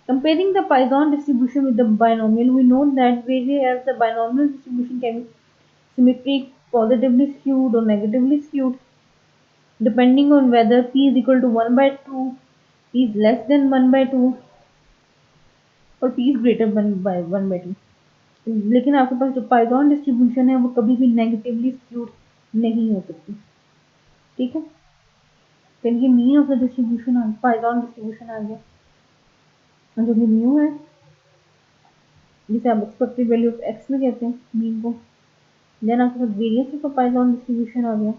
Comparing the Poisson distribution with the binomial, we know that whereas the binomial distribution can be symmetric, positively skewed or negatively skewed, depending on whether p is equal to 1 by 2, p is less than 1 by 2 और p is greater than 1 by 2, लेकिन आपके पास जो पाइथन डिस्ट्रीब्यूशन है वो कभी भी नेगेटिवली स्क्यूड नहीं हो सकती, ठीक है। तो ये mean of the distribution Poisson distribution आ गया, जो कि म्यू है, जिसे आप एक्सपेक्टेड वैल्यू ऑफ एक्स में कहते हैं मीन को। देन आपके पास वेरियंस ऑफ पाइथन डिस्ट्रीब्यूशन आ गया,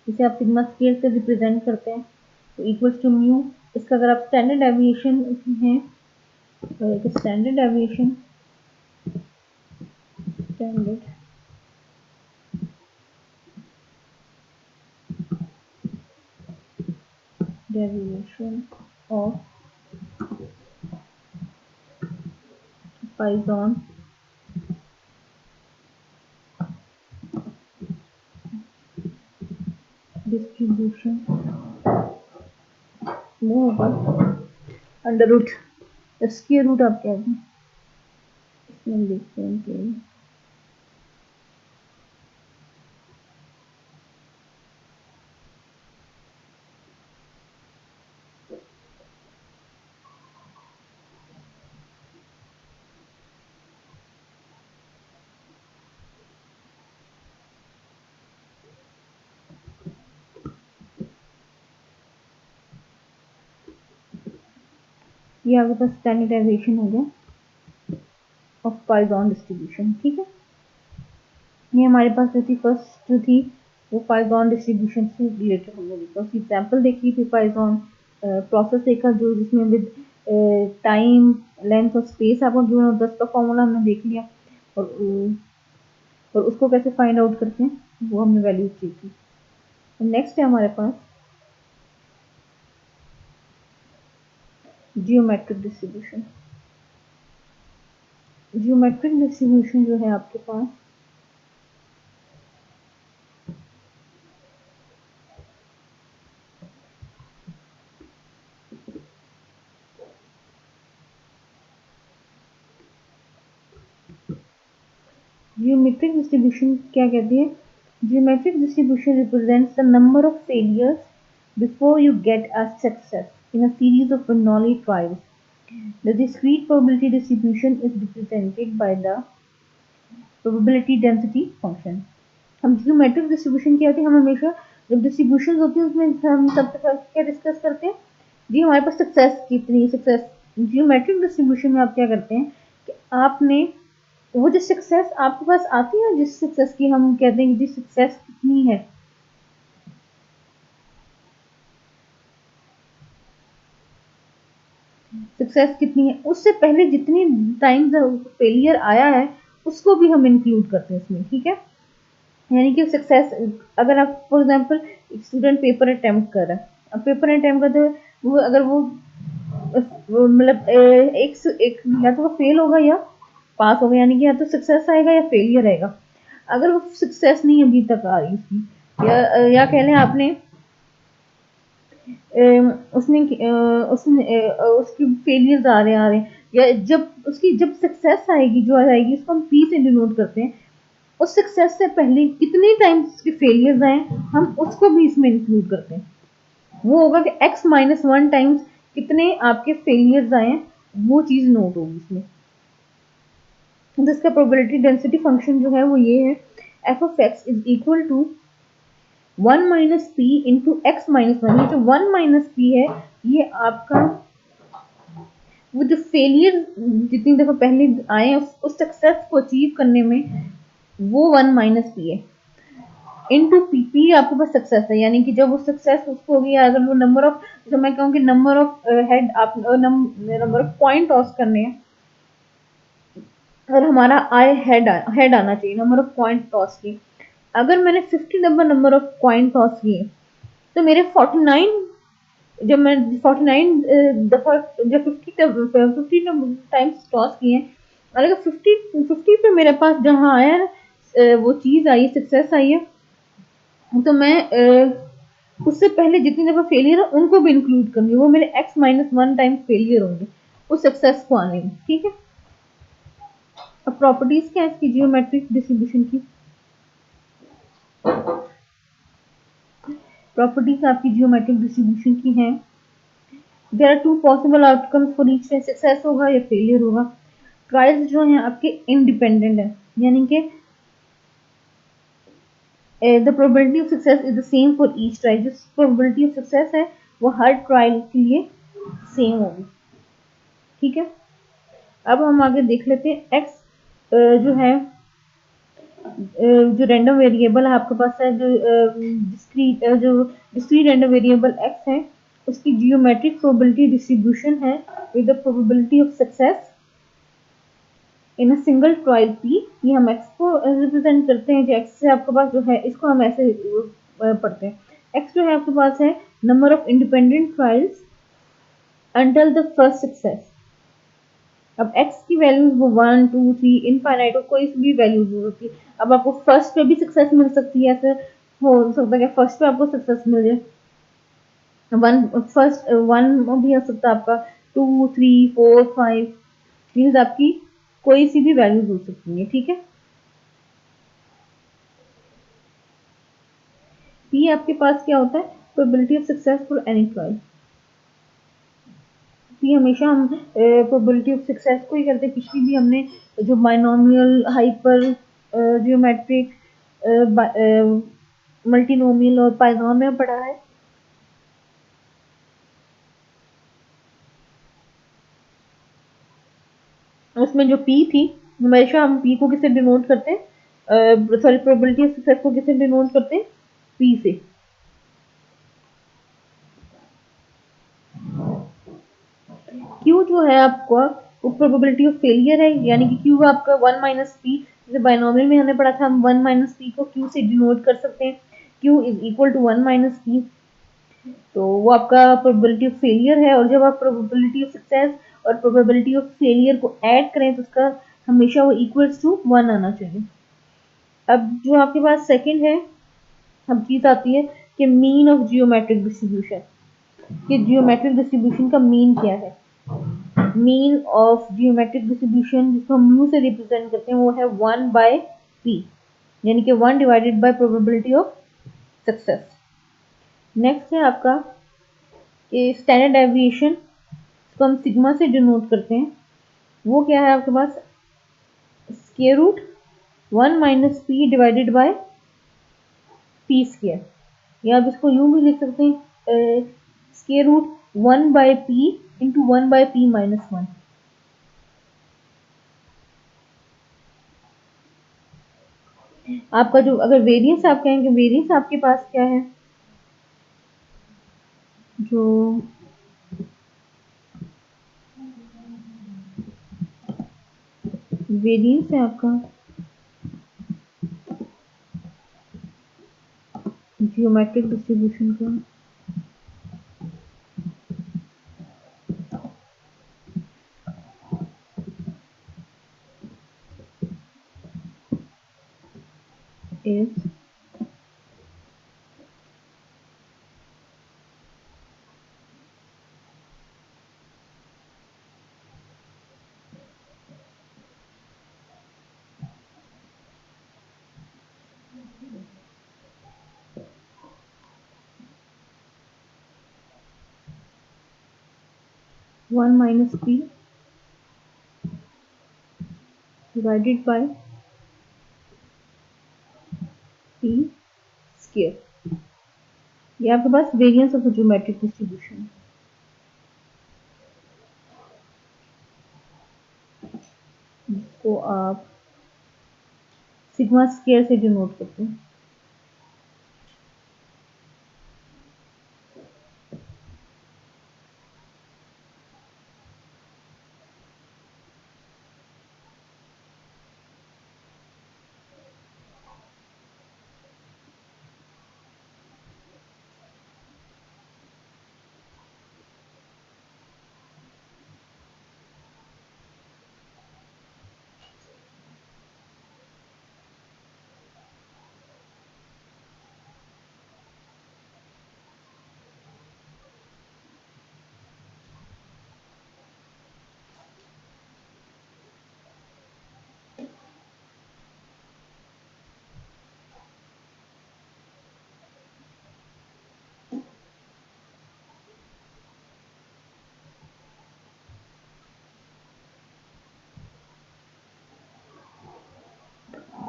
जिसे आप सिग्मा स्केल से रिप्रेजेंट करते हैं, तो इक्वल्स टू म्यू। इसका अगर आप स्टैंडर्ड डेविएशन है, standard deviation standard deviation of Poisson distribution वो होगा अंडर रूट स्क्वायर रूट आप क्या दें इसमें देखते हैं कि ये आपके पास स्टैंडर्डाइजेशन हो गया ऑफ पॉइजन डिस्ट्रीब्यूशन। ठीक है, ये हमारे पास जो थी फर्स्ट जो थी वो पॉइजन डिस्ट्रीब्यूशन से रिलेटेड हम लोग बिकॉज एग्जाम्पल देखी थी पॉइजन प्रोसेस देखा जो जिसमें विद टाइम लेंथ और स्पेस आपको गिवन 10 का फॉर्मूला हमने देख लिया और उसको कैसे फाइंड आउट करते हैं वो हमने वैल्यू सीखी। नेक्स्ट है हमारे पास जियोमेट्रिक डिस्ट्रीब्यूशन। जियोमेट्रिक डिस्ट्रीब्यूशन जो है आपके पास जियोमेट्रिक डिस्ट्रीब्यूशन क्या कहती है? Geometric distribution represents the number of failures before you get a success in a series of Bernoulli trials. The discrete probability distribution is represented by the probability density function. हम जियोमेट्रिक डिस्ट्रीब्यूशन क्या होती है? हम हमेशा जब डिस्ट्रीब्यूशन होती है उसमें हम सबसे पहले क्या डिस्कस करते हैं जी हमारे पास सक्सेस कितनी सक्सेस। जियोमेट्रिक डिस्ट्रीब्यूशन में आप क्या करते हैं कि आपने वो जो सक्सेस आपके पास आती है जिस सक्सेस की हम कहते हैं कि जी सक्सेस कितनी है सक्सेस कितनी है उससे पहले जितनी टाइम्स फेलियर आया है उसको भी हम इंक्लूड करते हैं इसमें। ठीक है, यानी कि सक्सेस अगर आप for example student paper attempt कर रहा है अब पेपर अटेम्प्ट करते हुए वो अगर वो मतलब एक या तो वो फेल होगा या पास होगा यानी कि या तो सक्सेस आएगा या फेलियर आएगा। अगर वो सक्सेस नहीं अभी तक आ रही उसकी या कह लें आपने उसकी फेलियर्स आ रहे हैं या जब सक्सेस आएगी जो आएगी उसको हम पी से डिनोट करते हैं। उस सक्सेस से पहले कितने टाइम्स उसके फेलियर्स आए हम उसको भी इसमें इंक्लूड करते हैं। वो होगा कि x-1 टाइम्स कितने आपके फेलियर्स आए वो चीज नोट होगी इसमें। तो इसका प्रोबेबिलिटी डेंसिटी फंक्शन जो है वो ये है f of x is equal to 1 minus p into x minus one. ये जो 1 माइनस पी है ये आपका वो जो फेलियर जितनी दफा पहले आए उस सक्सेस को अचीव करने में वो 1 माइनस पी है इनटू पी। पी आपके पास सक्सेस है यानी कि जब वो सक्सेस उसको होगी अगर वो नंबर ऑफ जो मैं कहूँ कि नंबर ऑफ हेड आप नंबर ऑफ पॉइंट टॉस करने हैं और हमारा आई हेड आना चाहिए नंबर ऑफ पॉइंट टॉस की। अगर मैंने 50 नंबर ऑफ पॉइंट टॉस किए तो मेरे 49 जब मैं 49 दफा जब 50 टाइम्स टॉस किए और अगर 50 पे मेरे पास जहाँ आया है वो चीज आई सक्सेस आई है तो मैं उससे पहले जितनी दफा फेलियर है उनको भी इंक्लूड करूंगी वो मेरे x-1 टाइम फेलियर होंगे उस सक्सेस को आने में। ठीक है, अब प्रॉपर्टीज क्या है इसकी जियोमेट्रिक डिस्ट्रीब्यूशन की? प्रॉपर्टीज आपकी जियोमेट्रिक डिस्ट्रीब्यूशन की हैं there are two possible outcomes for each success होगा या फेलियर होगा। ट्रायल्स जो हैं आपके इंडिपेंडेंट है यानी कि the probability of success is the same for each trial। जो probability of success है वो हर ट्रायल के लिए सेम होगी। ठीक है, अब हम आगे देख लेते हैं x जो है जो रैंडम वेरिएबल है आपके पास है जो डिस्क्रीट रैंडम वेरिएबल x है उसकी जियोमेट्रिक प्रोबेबिलिटी डिस्ट्रीब्यूशन है with the probability of success in a single trial P. ये हम x को रिप्रेजेंट करते हैं जो x से आपके पास जो है इसको हम ऐसे पढ़ते हैं x जो है आपके पास है number of independent trials until the first success. अब x की वैल्यू वो 1 2 3 इनफाइनाइट कोई भी वैल्यू होती है। अब आपको फर्स्ट पे भी सक्सेस मिल सकती है ऐसे हो सकता है कि फर्स्ट पे आपको सक्सेस मिल जाए, फर्स्ट वन भी हो सकता है आपका, 2 3 4 5, मीन्स आपकी कोई सी भी वैल्यूज हो सकती है, ठीक है। पी आपके पास क्या होता है, probability of success for any trial. P हमेशा हम प्रोबेबिलिटी ऑफ सक्सेस को ही करते हैं। पिछली भी हमने जो बाइनोमियल, हाइपर, जियोमेट्रिक, मल्टीनोमियल और पाइनोमियल पढ़ा है। उसमें जो पी थी, हमेशा हम पी को किससे डिनोट करते हैं, सॉरी, प्रोबेबिलिटी ऑफ सक्सेस को किससे डिनोट करते हैं, पी से। क्यू जो है आपका, वो प्रोबेबिलिटी ऑफ फेलियर है, यानी कि क्यू आपका 1 - पी। जैसे बाइनोमियल में हमने पढ़ा था, हम 1 - पी को क्यू से डिनोट कर सकते हैं, q is equal to 1 - p. तो वो आपका प्रोबेबिलिटी ऑफ फेलियर है, और जब आप प्रोबेबिलिटी ऑफ सक्सेस और प्रोबेबिलिटी ऑफ फेलियर को ऐड करें तो उसका हमेशा वो इक्वल्स टू 1 आना चाहिए। अब जो आपके पास सेकंड है, अब चीज आती है कि मीन ऑफ जियोमेट्रिक डिस्ट्रीब्यूशन, कि जियोमेट्रिक डिस्ट्रीब्यूशन का मीन क्या है। मीन ऑफ जियोमेट्रिक डिस्ट्रीब्यूशन जिसको हम म्यू से रिप्रेजेंट करते हैं, वो है 1/p, यानी कि 1 divided bye probability of success. Next है आपका स्टैंडर्ड डेविएशन, इसको हम सिग्मा से डिनोट करते हैं। वो क्या है आपके पास, square root 1 - p divided by P square, या आप इसको यूं भी लिख सकते हैं, square root 1/p into 1/p-1। आपका जो, अगर वेरिएंस आप कहेंगे, वेरिएंस आपके पास क्या है, जो वेरिएंस है आपका जियोमेट्रिक डिस्ट्रीब्यूशन का, is 1 - p divided bye p square. ये आपके पास वेरिएंस ऑफ जियोमेट्रिक डिस्ट्रीब्यूशन, जिसको आप सिग्मा स्क्वायर से डिनोट करते हैं।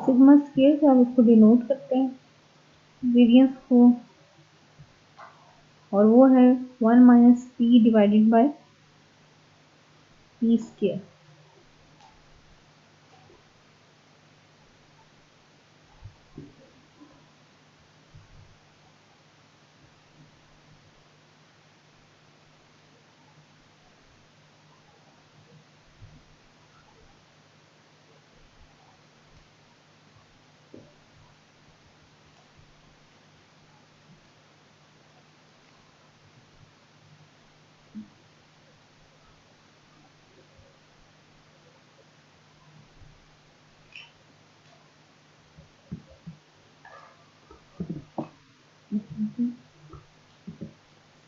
सिग्मा स्क्वायर से आप इसको डिनोट करते हैं, वेरिएंस को, और वो है 1 - p divided bye p square.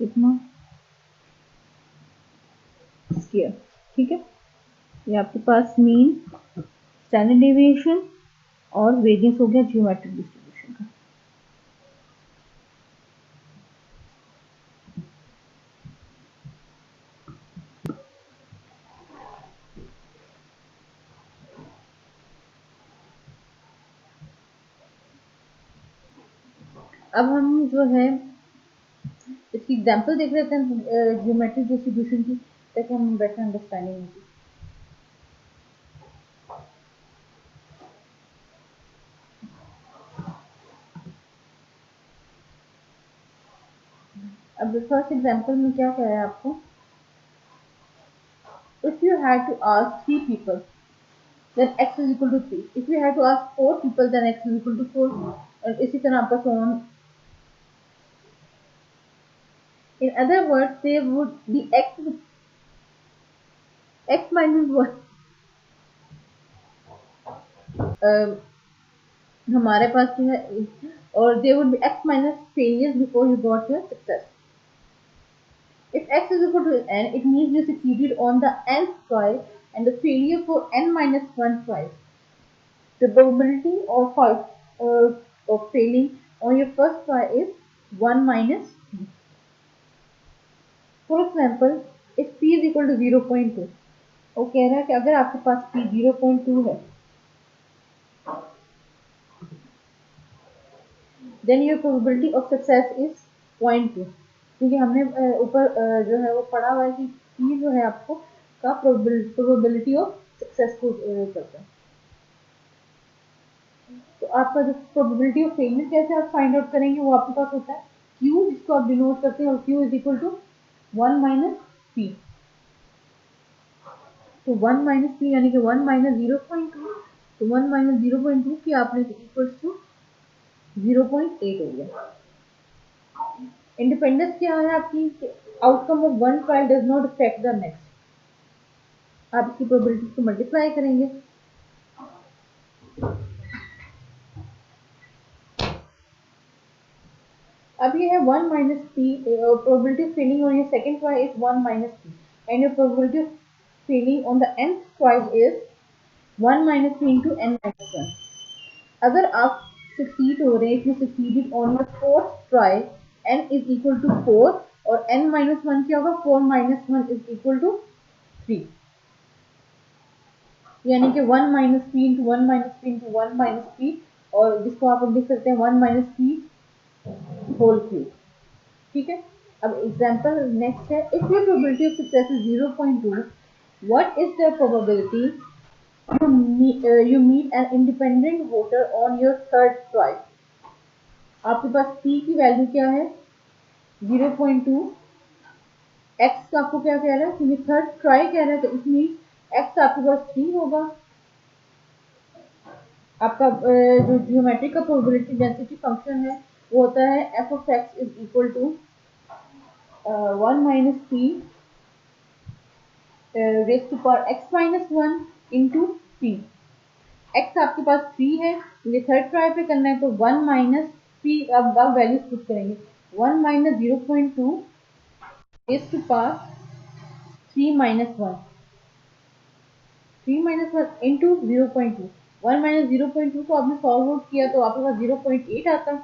Sigma square, ठीक है। ये आपके पास मीन, स्टैंडर्ड डेविएशन और वेरिएंस हो गया जियोमेट्रिक डिस्ट्रीब्यूशन का। अब हम जो है इसकी एग्जांपल देख लेते हैं जियोमेट्रिक डिस्ट्रीब्यूशन की, ताकि हम बेटर अंडरस्टैंडिंग होगी। अब फर्स्ट एग्जांपल में क्या कह रहा है आपको, if you had to ask 3 people then x is equal to 3, if you had to ask 4 people then x is equal to 4, और इसी तरह आपका so on. In other words, there would be x minus 1 हमारे पास जो है, और there would be x minus failures before you got your success. If x is equal to n, it means you succeeded on the nth try and the failure for n minus 1 tries. The probability of failing on your first try is 1 minus p. For example, if p is equal to 0.2, वो कह रहा है कि अगर आपके पास p 0.2 है, then your probability of success is 0.2, क्योंकि हमने ऊपर जो है वो पढ़ा हुआ है कि p जो है आपको का प्रोबेबिलिटी ऑफ सक्सेस को करता है। तो आपका जो प्रोबेबिलिटी ऑफ फेलियर कैसे आप फाइंड आउट करेंगे, वो आपके पास होता है q, जिसको आप डिनोट करते हैं, और q is equal to 1 minus p। तो 1 माइनस p यानी कि 1 माइनस 0.2, तो 1 माइनस 0.2 की आपने इक्वल्स टू 0.8 हो गया। इंडिपेंडेंस क्या है आपकी, outcome of one trial does not affect the next. आप इसकी प्रोबेबिलिटी को मल्टीप्लाई करेंगे, अब ये है 1 minus p, probability of failing on your second try is 1 minus p, and your probability of failing on the nth try is 1 minus p into n minus 1। अगर आप सक्सीड हो रहे हैं, if you succeeded on your fourth try, n is equal to 4, और n माइनस 1 क्या होगा, 4 माइनस 1 इज इक्वल टू 3, यानी कि 1 minus p into 1 minus p into 1 minus P, और जिसको आप लिख सकते हैं 1 माइनस पी होल क्यूब, ठीक है। अब एग्जांपल नेक्स्ट है, if your probability of success is 0.2, what is the probability you meet an independent voter on your third try। आपके पास p की वैल्यू क्या है, 0.2, x का आपको क्या कह रहा है, क्योंकि थर्ड ट्राई कह रहा है, तो इसमें x आपके पास 3 होगा। आपका जो जियोमेट्रिक का प्रोबेबिलिटी डेंसिटी फंक्शन है वो होता है f of x is equal to 1 minus p raise to power x minus 1 into p. x आपके पास 3 है, ये थर्ड ट्राई पे करना है, तो 1 माइनस पी, अब आप वैल्यूज पुट करेंगे, 1 minus 0.2 raise to power 3 minus 1, 3 minus 1 into 0.2, 1 minus 0.2 को आपने सॉल्व आउट किया तो आपके पास 0.8 आता है।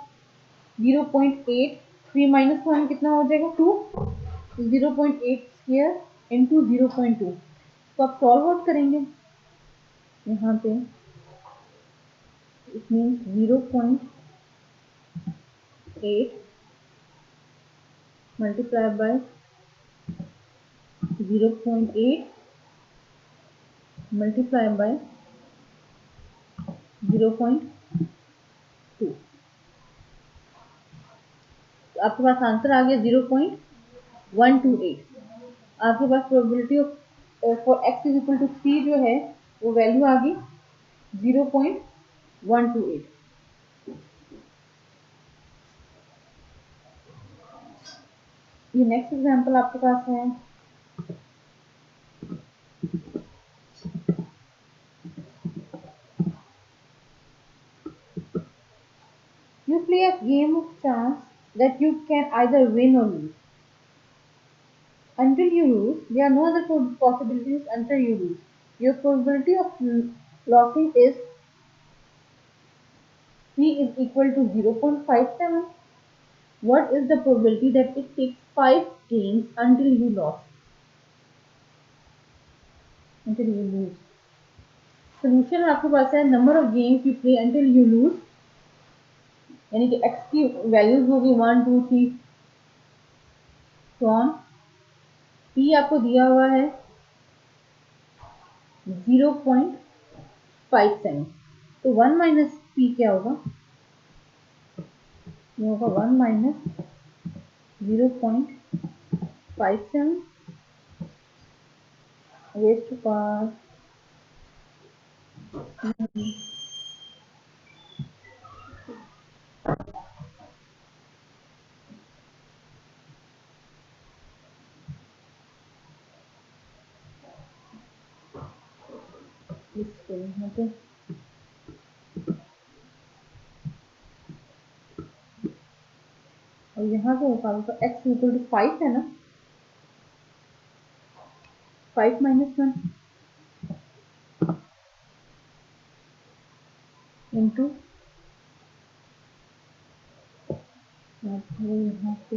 0.8 3 माइनस 1 कितना हो जाएगा, 2, 0.8 स्क्वायर इंटू 0.2, तो आप सॉल्व आउट करेंगे यहाँ पे, it means 0.8 multiply by 0.8 multiply by 0.2, तो आपके पास आंसर आ गया 0.128। आपके पास probability of for x is equal to 3 जो है वो वैल्यू आ गई 0.128। ये नेक्स्ट एग्जांपल आपके पास है, you play a game of chance that you can either win or lose. Until you lose, there are no other possibilities until you lose. Your probability of losing is P is equal to 0.57. What is the probability that it takes 5 games until you lose? Until you lose. Solution आपके पास है number of games you play until you lose, यानी कि x की वैल्यूज होगी 1 2 3 so on. P आपको दिया हुआ है 0.57. तो 1 माइनस P क्या होगा? ये होगा 1 minus 0.57 raise to power okay. और यहाँ से निकालो तो x इक्वल टू 5 है ना, 5 माइनस 1 इंटू यहाँ पे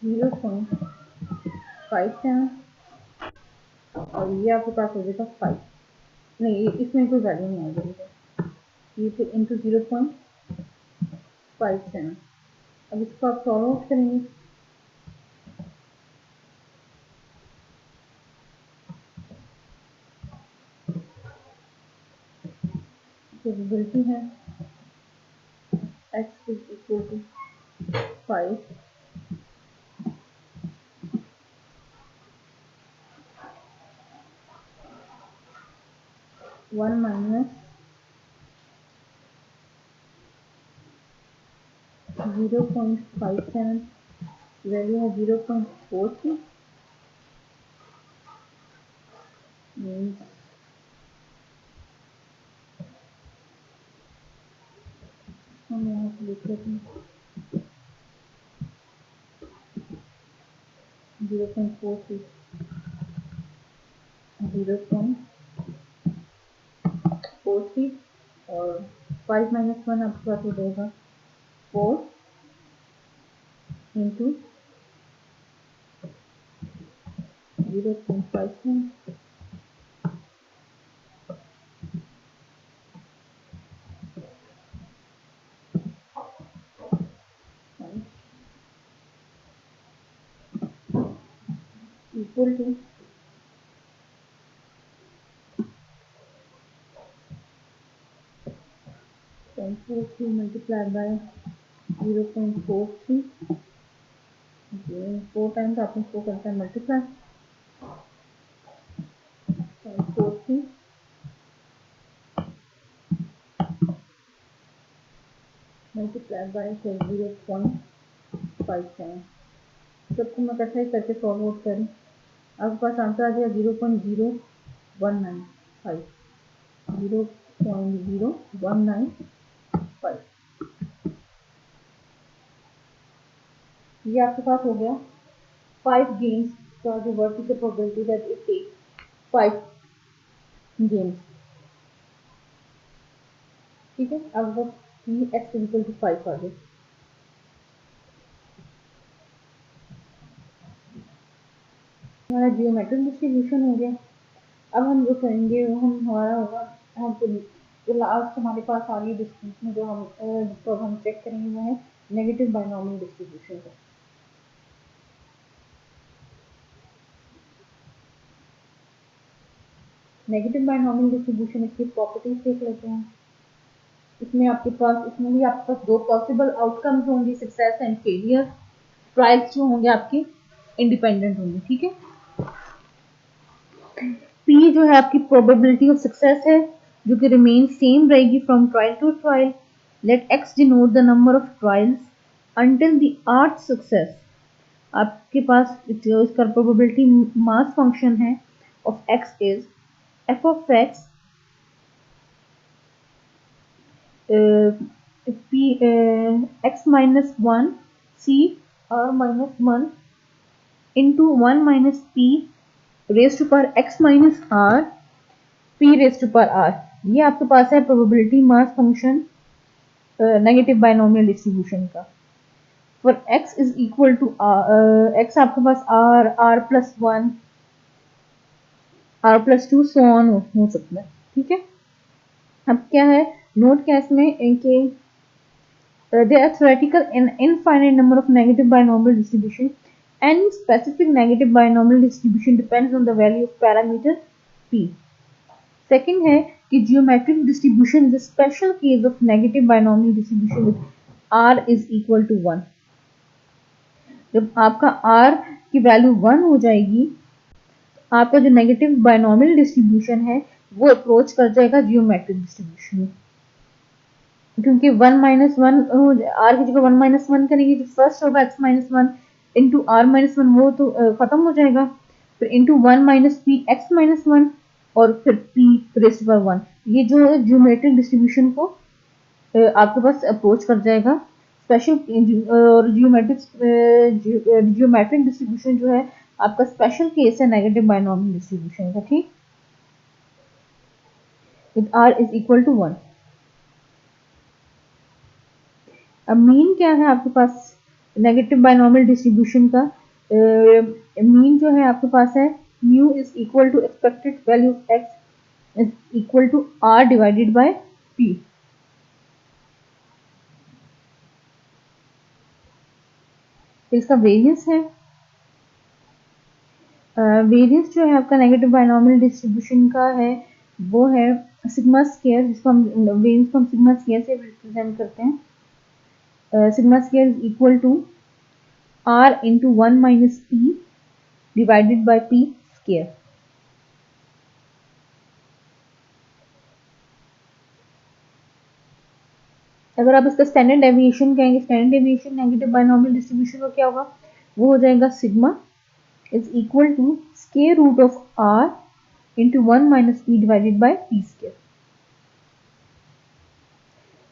0.57 और ये आपके पास हो जाएगा 5. नहीं, इसमें कोई वैल्यू नहीं आ जाएगी, ये फिर इंटू 0.57. अब इसको आप सॉल्व आउट करेंगे. प्रोबेबिलिटी है x is equal to 5 1 minus 0.57 value है 0.43 मीन्स हम यहाँ पे लिख लेते हैं 0.43 और 5 माइनस 1 आपके पास हो जाएगा 4 into 0.57 equal to 0.43 multiply by 0.43 4 times आपने इसको करता है मल्टीप्लाई 0.43 मल्टीप्लाई बाय 0.57. सबको मैं कैसे करके सॉल्व आउट करें. आपके पास आंसर आ जाएगा 0.0195 0.0195. ये आपके पास हो गया 5 गेम्स का जो work is the probability that it take 5 games. ठीक है. अब बस x इक्वल टू 5 आ गए. हमारा जियोमेट्रिक डिस्ट्रीब्यूशन हो गया. अब हम जो करेंगे वो हमारा होगा जो लास्ट हमारे पास आ रही डिस्ट्रीब्यूशन जो जिसको हम चेक करेंगे वो है नेगेटिव बाइनोमियल डिस्ट्रीब्यूशन का. नेगेटिव बाइनोमियल डिस्ट्रीब्यूशन इसकी प्रॉपर्टीज देख लेते हैं. इसमें भी आपके पास 2 पॉसिबल आउटकम्स होंगे, सक्सेस एंड फेलियर. ट्रायल्स जो होंगे आपके इंडिपेंडेंट होंगे. ठीक है. P जो है आपकी प्रोबेबिलिटी ऑफ सक्सेस है जो कि रिमेन सेम रहेगी from trial to trial. Let x denote the number of trials until the rth success. आपके पास इसका प्रोबेबिलिटी मास फंक्शन है of x is f of x p x minus one c r minus one into one minus p raise to power x minus r p raise to power r. ये आपके पास है probability mass function negative binomial distribution का। For x is equal to X आपके पास R R plus one R plus two so on हो सकता है। ठीक है, अब क्या है नोट क्या इसमें इनके there are theoretical and infinite number of negative binomial distribution. Any specific negative binomial distribution depends on the value of parameter p. Second है कि geometric distribution is a special case of negative binomial distribution with r is equal to 1. जब आपका r की वैल्यू 1 हो जाएगी आपका जो नेगेटिव बाइनोमियल डिस्ट्रीब्यूशन है वो अप्रोच कर जाएगा जियोमेट्रिक डिस्ट्रीब्यूशन में, क्योंकि वन माइनस वन आर की जगह वन माइनस वन करेंगे तो फर्स्ट होगा x minus one into r minus one, वो तो खत्म हो जाएगा, फिर into one minus p x minus one और फिर पी रेस्ट पर वन। ये जो है जियोमेट्रिक डिस्ट्रीब्यूशन को आपके पास अप्रोच कर जाएगा। स्पेशल और जियोमेट्रिक डिस्ट्रीब्यूशन जो है आपका स्पेशल केस है नेगेटिव बाइनोमियल डिस्ट्रीब्यूशन का। ठीक, with r is equal to 1। अब मीन क्या है आपके पास नेगेटिव बाइनोमियल डिस्ट्रीब्यूशन का? मीन जो है आपके पास है mu is equal to expected value of x is equal to r divided by p. इसका वेरियंस है वेरियंस जो है आपका नेगेटिव बाइनोमियल डिस्ट्रीब्यूशन का है वो है सिग्मा स्क्वायर, जिसको हम वेरियंस को हम सिग्मा स्क्वायर से रिप्रेजेंट करते हैं। Sigma square is equal to r into one minus p divided by P square. अगर आप इसका स्टैंडर्ड डेविएशन कहेंगे, standard deviation negative binomial distribution का क्या होगा? वो हो जाएगा sigma is equal to square root of r into one minus p divided by P square.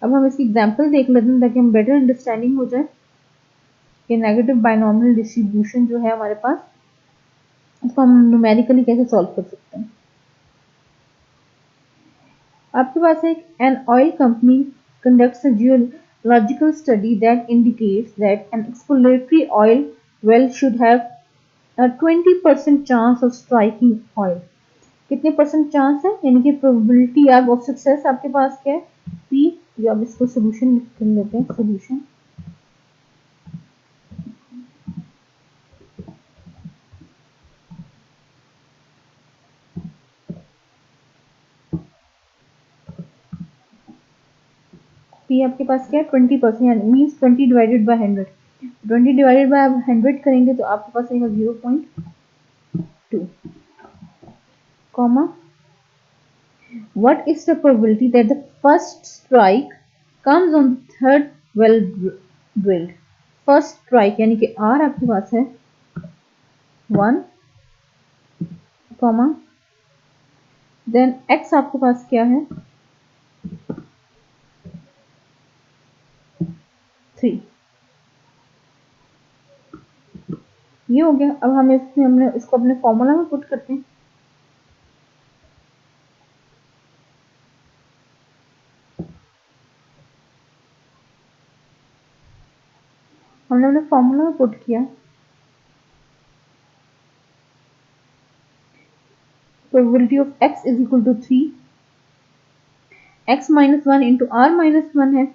अब हम इसकी एग्जांपल देख लेते हैं ताकि हम बेटर अंडरस्टैंडिंग हो जाए कि नेगेटिव बाइनोमियल डिस्ट्रीब्यूशन जो है हमारे पास उसको हम न्यूमेरिकली कैसे सॉल्व कर सकते हैं। आपके पास एक an oil company conducts a geological study that indicates that an exploratory oil well should have a 20% chance of striking oil. कितने परसेंट चांस है, यानी कि प्रोबेबिलिटी ऑफ सक्सेस आपके पास क्या है? P। जो अब इसको सोल्यूशन कर लेते हैं। सोल्यूशन P आपके पास क्या है? 20%, यानी means 20 divided by 100। 20 divided by 100 करेंगे तो आपके पास आएगा 0.2 comma. What is the probability that the first strike comes on the third well drilled? First strike यानी कि R आपके पास है 1 कॉमा, देन X आपके पास क्या है 3। ये हो गया। अब हम हमने इसको अपने फॉर्मूला में पुट करते हैं। हमने अपने फॉर्मूला में पुट किया probability of x is equal to 3, x minus one into r minus one है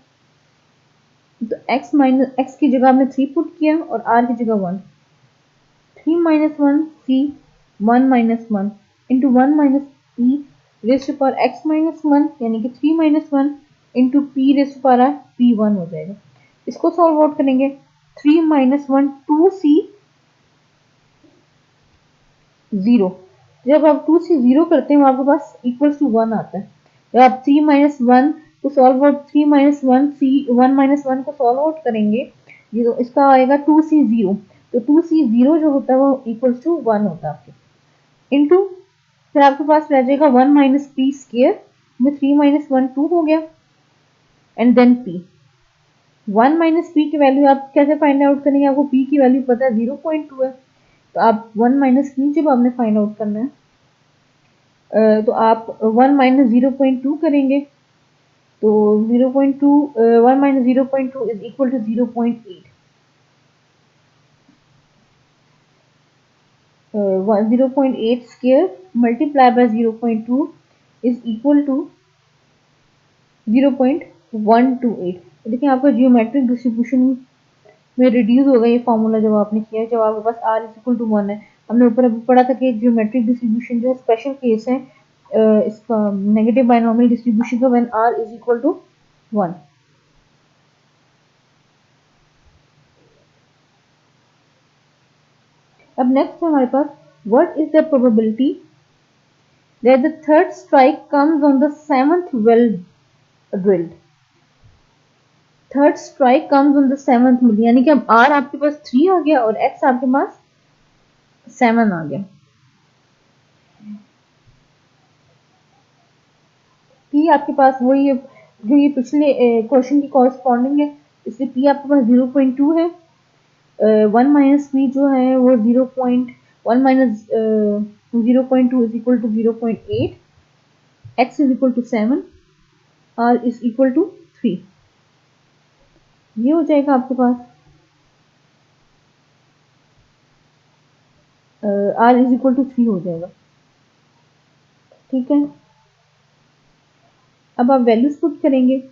तो x की जगह हमने 3 पुट किया और r की जगह 1। 3 माइनस वन सी 1 minus one into one minus p rest पर x माइनस वन, यानी कि 3 minus one into p rest पर p1 हो जाएगा। इसको सॉल्व आउट करेंगे 3 माइनस वन 2c 0। जब आप 2 से 0 करते हैं आपके पास इक्वल्स टू 1 आता है। जब आप 3 - 1 को सॉल्व आउट 3 - 1 को सॉल्व आउट करेंगे, ये तो इसका आएगा 2C0। तो 2C0 जो होता है वो इक्वल्स टू 1 होता है आपके, इंटू फिर आपके पास रह जाएगा 1 - p स्क्वायर में 3 - 1 2 हो गया, एंड देन p। 1 - p की वैल्यू आप कैसे फाइंड आउट करेंगे? आपको p की वैल्यू पता है 0.2 है, तो आप 1 - p जब आपने फाइंड आउट करना है तो आप 1 - 0.2 करेंगे, तो 0.2 1 - 0.2 is equal to 0.8। 0.8 square multiply by 0.2 is equal to 0.128। तो देखिए आपका जियोमेट्रिक डिस्ट्रीब्यूशन में रिड्यूस होगा ये फॉर्मूला जब आपने किया, जब आपके पास r इज इक्वल टू 1 है। हमने ऊपर अभी पढ़ा था कि जियोमेट्रिक डिस्ट्रीब्यूशन जो है स्पेशल केस है इसका नेगेटिव बाइनोमियल डिस्ट्रीब्यूशन का, when r is equal to 1। अब नेक्स्ट है हमारे पास, what is the probability that the third strike comes on the seventh well drilled. Third strike comes on the seventh mill, यानी कि अब r आपके पास 3 आ गया और x आपके पास 7 आ गया। p आपके पास वही है जो ये पिछले क्वेश्चन की कॉरस्पॉन्डिंग है, इसलिए p आपके पास 0.2 है। 1 - p जो है वो 0.1 - 0.2 is equal to 0.8, x is equal to 7, r is equal to 3। ये हो जाएगा आपके पास r इज इक्वल टू 3 हो जाएगा। ठीक है, अब आप वैल्यूज पुट करेंगे,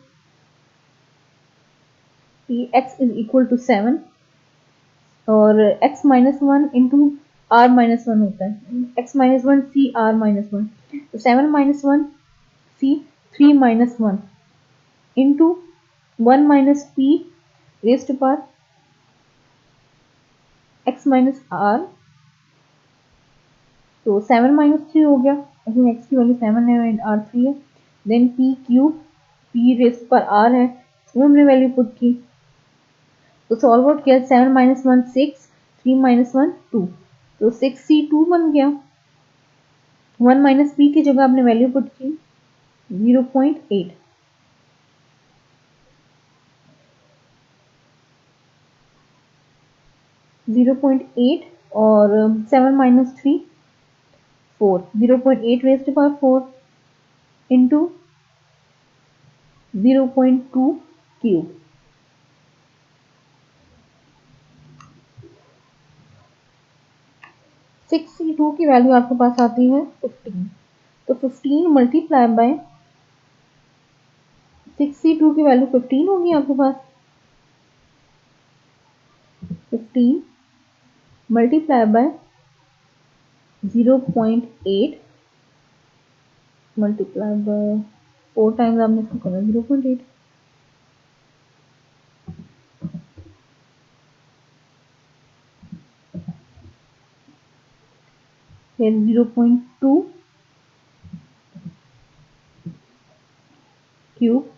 x इज इक्वल टू 7 और x - 1 इंटू r - 1 होता है, x - 1 c r - 1, तो 7 - 1 c 3 - 1 into 1 - p raise to power x - r, तो 7 - 3 हो गया, इसमें x की वैल्यू 7 है एंड r 3 है। Then p cube, p raise to power r है, इसमें हमने वैल्यू पुट की, तो सॉल्व आउट किया, 7 - 1 6, 3 - 1 2, तो 6c2 बन गया। 1 - p की जगह आपने वैल्यू पुट की 0.8, 0.8 और 7 - 3 4, 0.8 raise to power 4 into 0.2 cube. 6c2 की वैल्यू आपके पास आती है 15, तो 15 मल्टीप्लाई बाय 6c2 की वैल्यू 15 होगी आपके पास, 15 multiply by 0.8 multiply bye 4 times आपने इसको करना 0.8, फिर 0.2 क्यूब,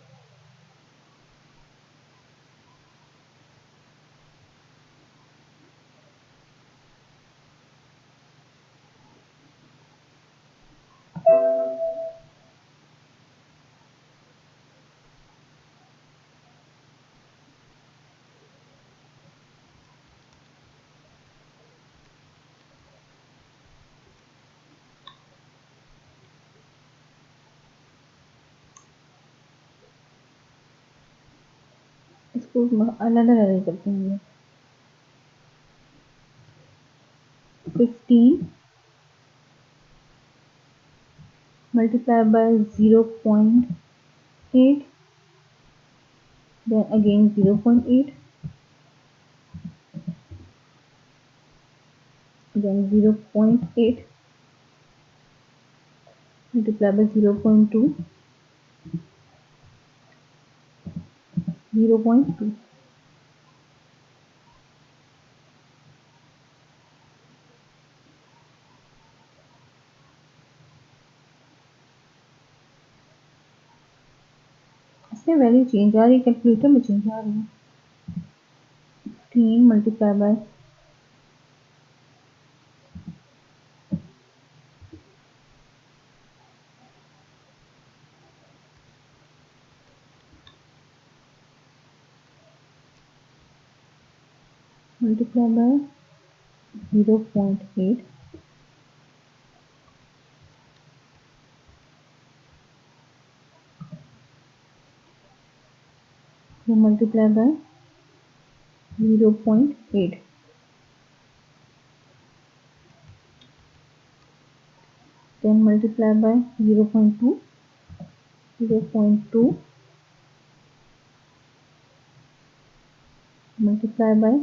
इसको अलग अलग करते हैं, 15 multiplied by 0.8, then again 0.8, then 0.8 multiplied by 0.2, 0.2, इसमें वैल्यू चेंज आ रही है, कैलकुलेटर में चेंज आ रही है। 15 multiply by multiply by 0.8 then multiply by 0.8 then multiply by 0.2 0.2 multiply by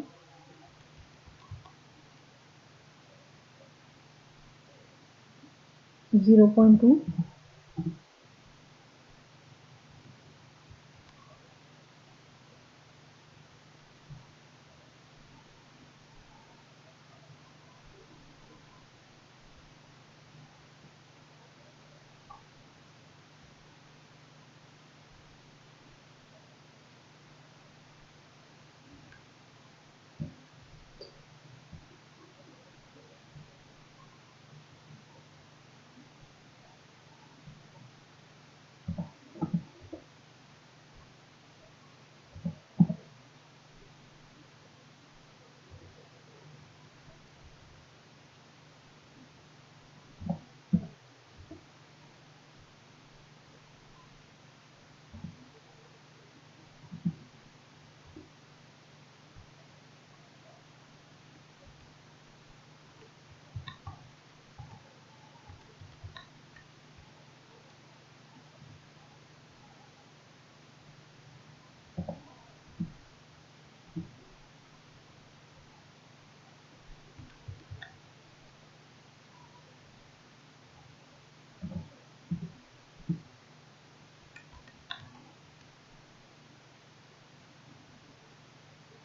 0.2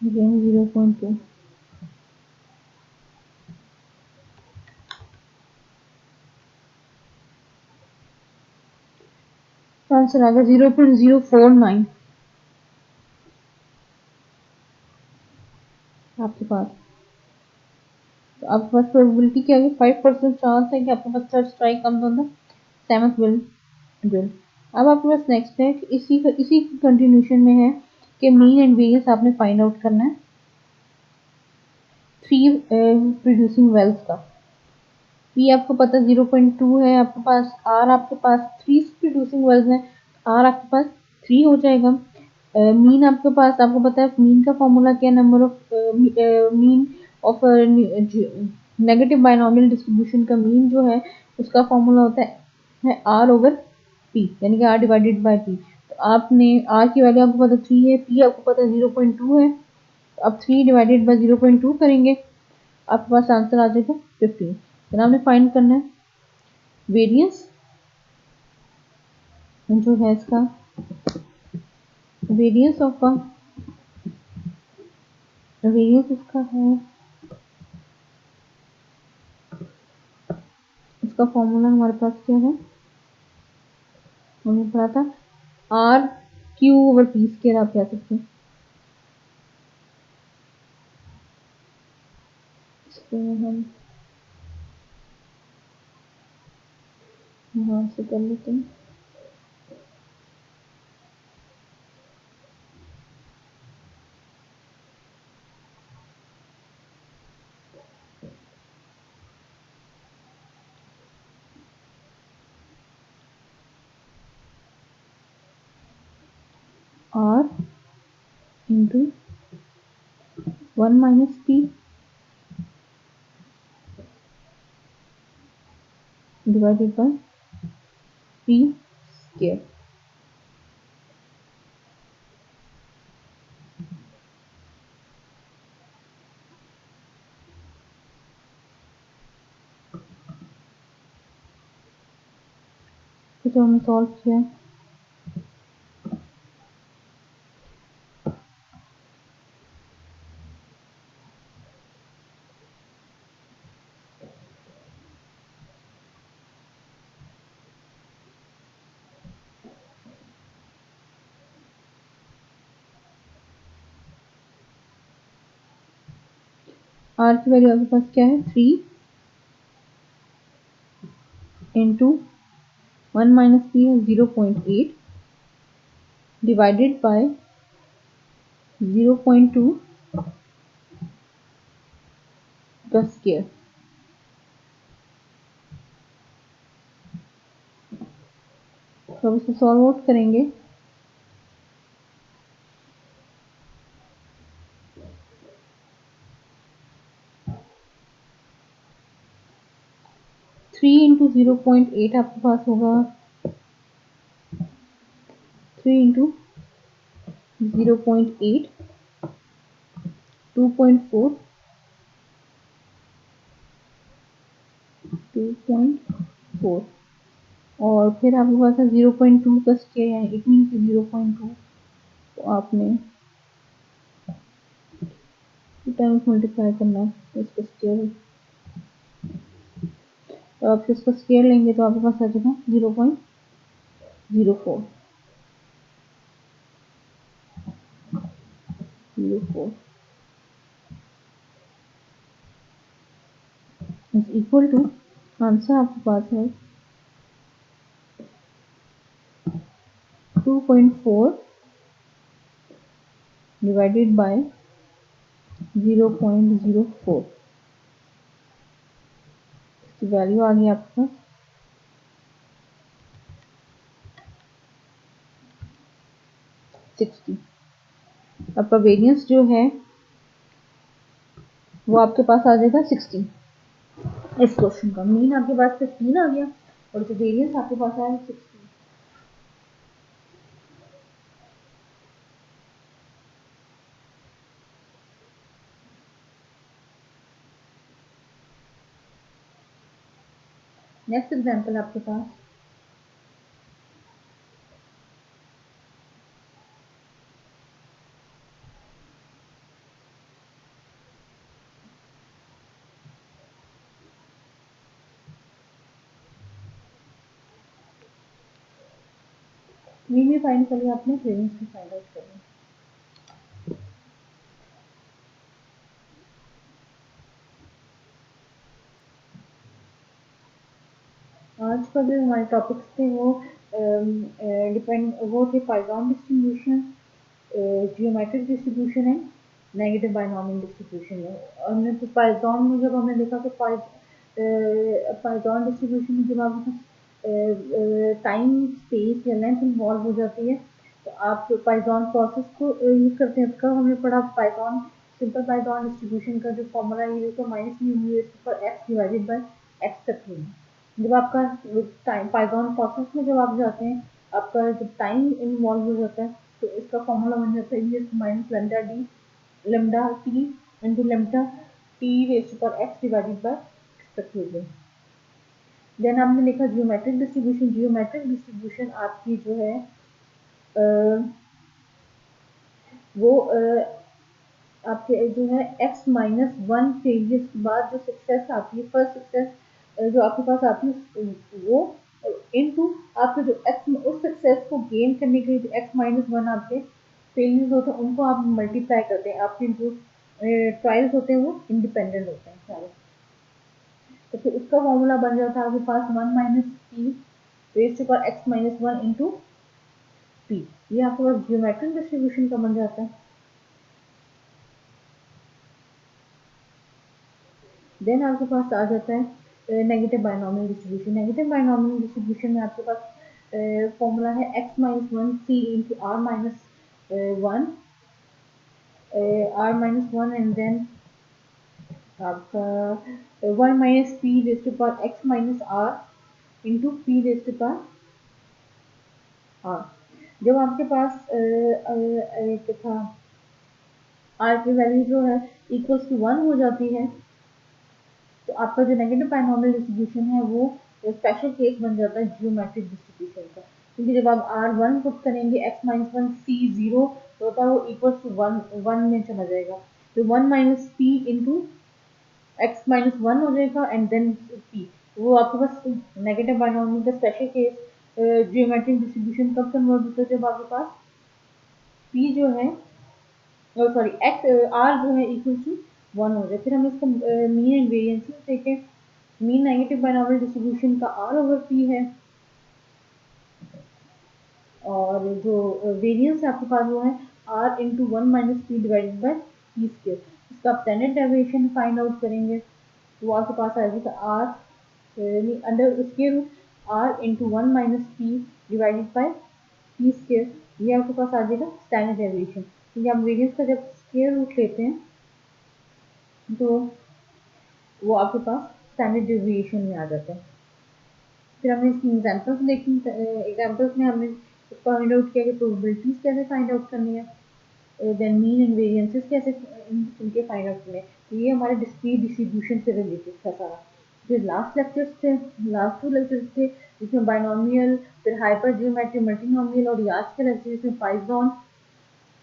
again 0.2 answer आ गया 0.049 आपके पास। तो आपके पास प्रोबेबिलिटी क्या है, 5% चांस है कि आपके पास third strike comes on the seventh will drill. अब आपके पास नेक्स्ट है कि इसी कंटिन्यूशन में है कि मीन एंड वेरियंस आपने फाइंड आउट करना है 3 प्रोड्यूसिंग वेल्स का। पी आपको पता 0.2 है आपके पास, आर आपके पास 3 प्रोड्यूसिंग वेल्स हैं, आर आपके पास 3 हो जाएगा। मीन आपके पास, आपको पता है मीन का फॉर्मूला क्या, number of mean of negative binomial distribution का मीन जो है उसका फॉर्मूला होता है आर ओवर पी, यानी कि आर डिवाइडेड बाय पी। तो आपने आर की वैल्यू आपको पता 3 है, पी आपको पता 0.2 है, तो आप 3 डिवाइडेड बाय 0.2 करेंगे, आपके पास आंसर आ जाएगा 15। तो आपने फाइंड करना है वेरियंस जो है इसका, वेरियंस ऑफ का वेरियंस इसका है, इसका फॉर्मूला हमारे पास क्या है, हमने पढ़ा था r q over p square आप कह सकते हैं। इसको हम यहाँ से कर लेते हैं, r into 1 minus p divided by P square. तो हमने सॉल्व किया, आर की वैल्यू आपके पास क्या है 3 इंटू 1 माइनस पी है 0.8 डिवाइडेड बाय 0.2 का स्क्वायर। तो अब इसे सॉल्व आउट करेंगे। थ्री इंटू 0.8 आपके पास होगा 3 इंटू 0.8 2.4 2.4 और फिर आपके पास है 0.2 का स्क्वायर यानी इट मीन 0.2 तो आपने 2 टाइम्स मल्टीप्लाई करना है तो इसका स्क्वायर। तो आप इसका स्क्वायर लेंगे तो आपके पास आ जाएगा 0.04 इज इक्वल टू आंसर आपके पास है 2.4 डिवाइडेड बाय 0.04 इसकी वैल्यू आ गई आपके पास 60। आपका वेरिएंस जो है वो आपके पास आ जाएगा 60। इस क्वेश्चन का मीन आपके पास 15 आ गया और जो वेरिएंस आपके पास आया 60। नेक्स्ट एग्जांपल आपके पास मीन भी फाइंड कर लिया आपने, वेरिएंस भी फाइंड आउट कर लिया। आज का जो हमारे टॉपिक्स थे वो वो थे पाइथन डिस्ट्रीब्यूशन, जियोमेट्रिक डिस्ट्रीब्यूशन है, नेगेटिव बाइनॉमियल डिस्ट्रीब्यूशन है। हमने तो पाइथन में जब हमने देखा तो पाइथन डिस्ट्रीब्यूशन में जब आप टाइम स्पेस या लेंथ इन्वॉल्व हो जाती है तो आप पाइथन प्रोसेस को यूज करते हैं। कब हमने पढ़ा पाइथन सिंपल पाइथन डिस्ट्रीब्यूशन का जो फॉर्मूला है तो माइनस म्यू पर एक्स डिवाइडेड बाय एक्स तक है। जब आपका टाइम पाइथन प्रोसेस में जब आप जाते हैं आपका जब टाइम इन्वॉल्व हो जाता है तो इसका फॉर्मूला बन जाता है e minus lambda D lambda T into lambda T rest पर एक्स डिवाइडेड बाय एक्स तक हो गया। देन आपने लिखा जियोमेट्रिक डिस्ट्रीब्यूशन। जियोमेट्रिक डिस्ट्रीब्यूशन आपकी जो है वो आपके जो है x माइनस वन फेलियर्स के बाद जो सक्सेस आती है फर्स्ट सक्सेस जो आपके पास आती है वो इनटू आपके जो x उस सक्सेस को गेन करने के लिए जो x माइनस वन आपके फेलियर्स होते हैं उनको आप मल्टीप्लाई करते हैं। आपके जो ट्रायल्स होते हैं वो इंडिपेंडेंट होते हैं सारे। तो फिर उसका फॉर्मूला बन जाता है आपके पास 1 माइनस पी रेस्ट पर x minus one into P. ये आपके पास जियोमेट्रिक डिस्ट्रीब्यूशन का बन जाता है। देन आपके पास आ जाता है negative binomial distribution. Negative binomial distribution में आपके पास फॉर्मूला है x minus one c into r minus one and then आपका 1 minus p raise to power x minus r into p raise to power r. जब आपके पास एक था आर की वैल्यू जो है इक्वल्स टू 1 हो जाती है तो आपका जो नेगेटिव बाइनॉमियल डिस्ट्रीब्यूशन है वो स्पेशल केस बन जाता है जियोमेट्रिक डिस्ट्रीब्यूशन का। क्योंकि जब आप आर वन पुट करेंगे एक्स माइनस वन सी जीरो तो होता है वो इक्वल्स टू वन में चला जाएगा। तो 1 minus p into x minus one हो जाएगा एंड देन पी। वो आपके पास नेगेटिव बाइनॉमियल का स्पेशल केस जियोमेट्रिक डिस्ट्रीब्यूशन कब कन्वर्ट होता है जब आपके पास पी जो है सॉरी एक्स आर जो है इक्वल टू 1 हो जाए। फिर हम इसका मीन एंड वेरिएंसेस देखें। मीन नेगेटिव बाइनॉमियल डिस्ट्रीब्यूशन का आर ओवर पी है, और जो वेरिएंस आपके पास वो है r into 1 minus p divided by p square. इसका आप स्टैंडर्ड डेविएशन फाइंड आउट करेंगे तो आपके पास आ जाएगा r under square root r into 1 minus p divided by p square. ये आपके पास आ जाएगा स्टैंडर्ड डेविएशन, क्योंकि आप वेरिएंस का जब स्क्वेयर रूट लेते हैं तो वो आपके पास स्टैंडर्ड डेविएशन में आ जाता है। फिर हमने इसकी एग्जांपल्स देखी। एग्जांपल्स में हमने फाइंड आउट किया कि प्रोबेबिलिटीज कैसे फाइंड आउट करनी है, देन मीन एंड वेरिएंसेस कैसे इनके फाइंड आउट करने हैं। तो ये हमारे डिस्क्रीट डिस्ट्रीब्यूशन से रिलेटेड था सारा। जो लास्ट लेक्चर्स थे, लास्ट 2 लेक्चर्स थे जिसमें बाइनोमियल, फिर हाइपर जियोमेट्री, मल्टीनोमियल, और आज के लेक्चर जिसमें Python,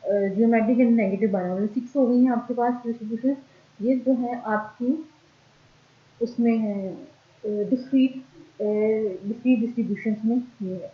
geometric and negative binomial 6 हो गई हैं आपके पास डिस्ट्रीब्यूशन। ये जो है आपकी उसमें है डिस्क्रीट डिस्ट्रीब्यूशन में ये है।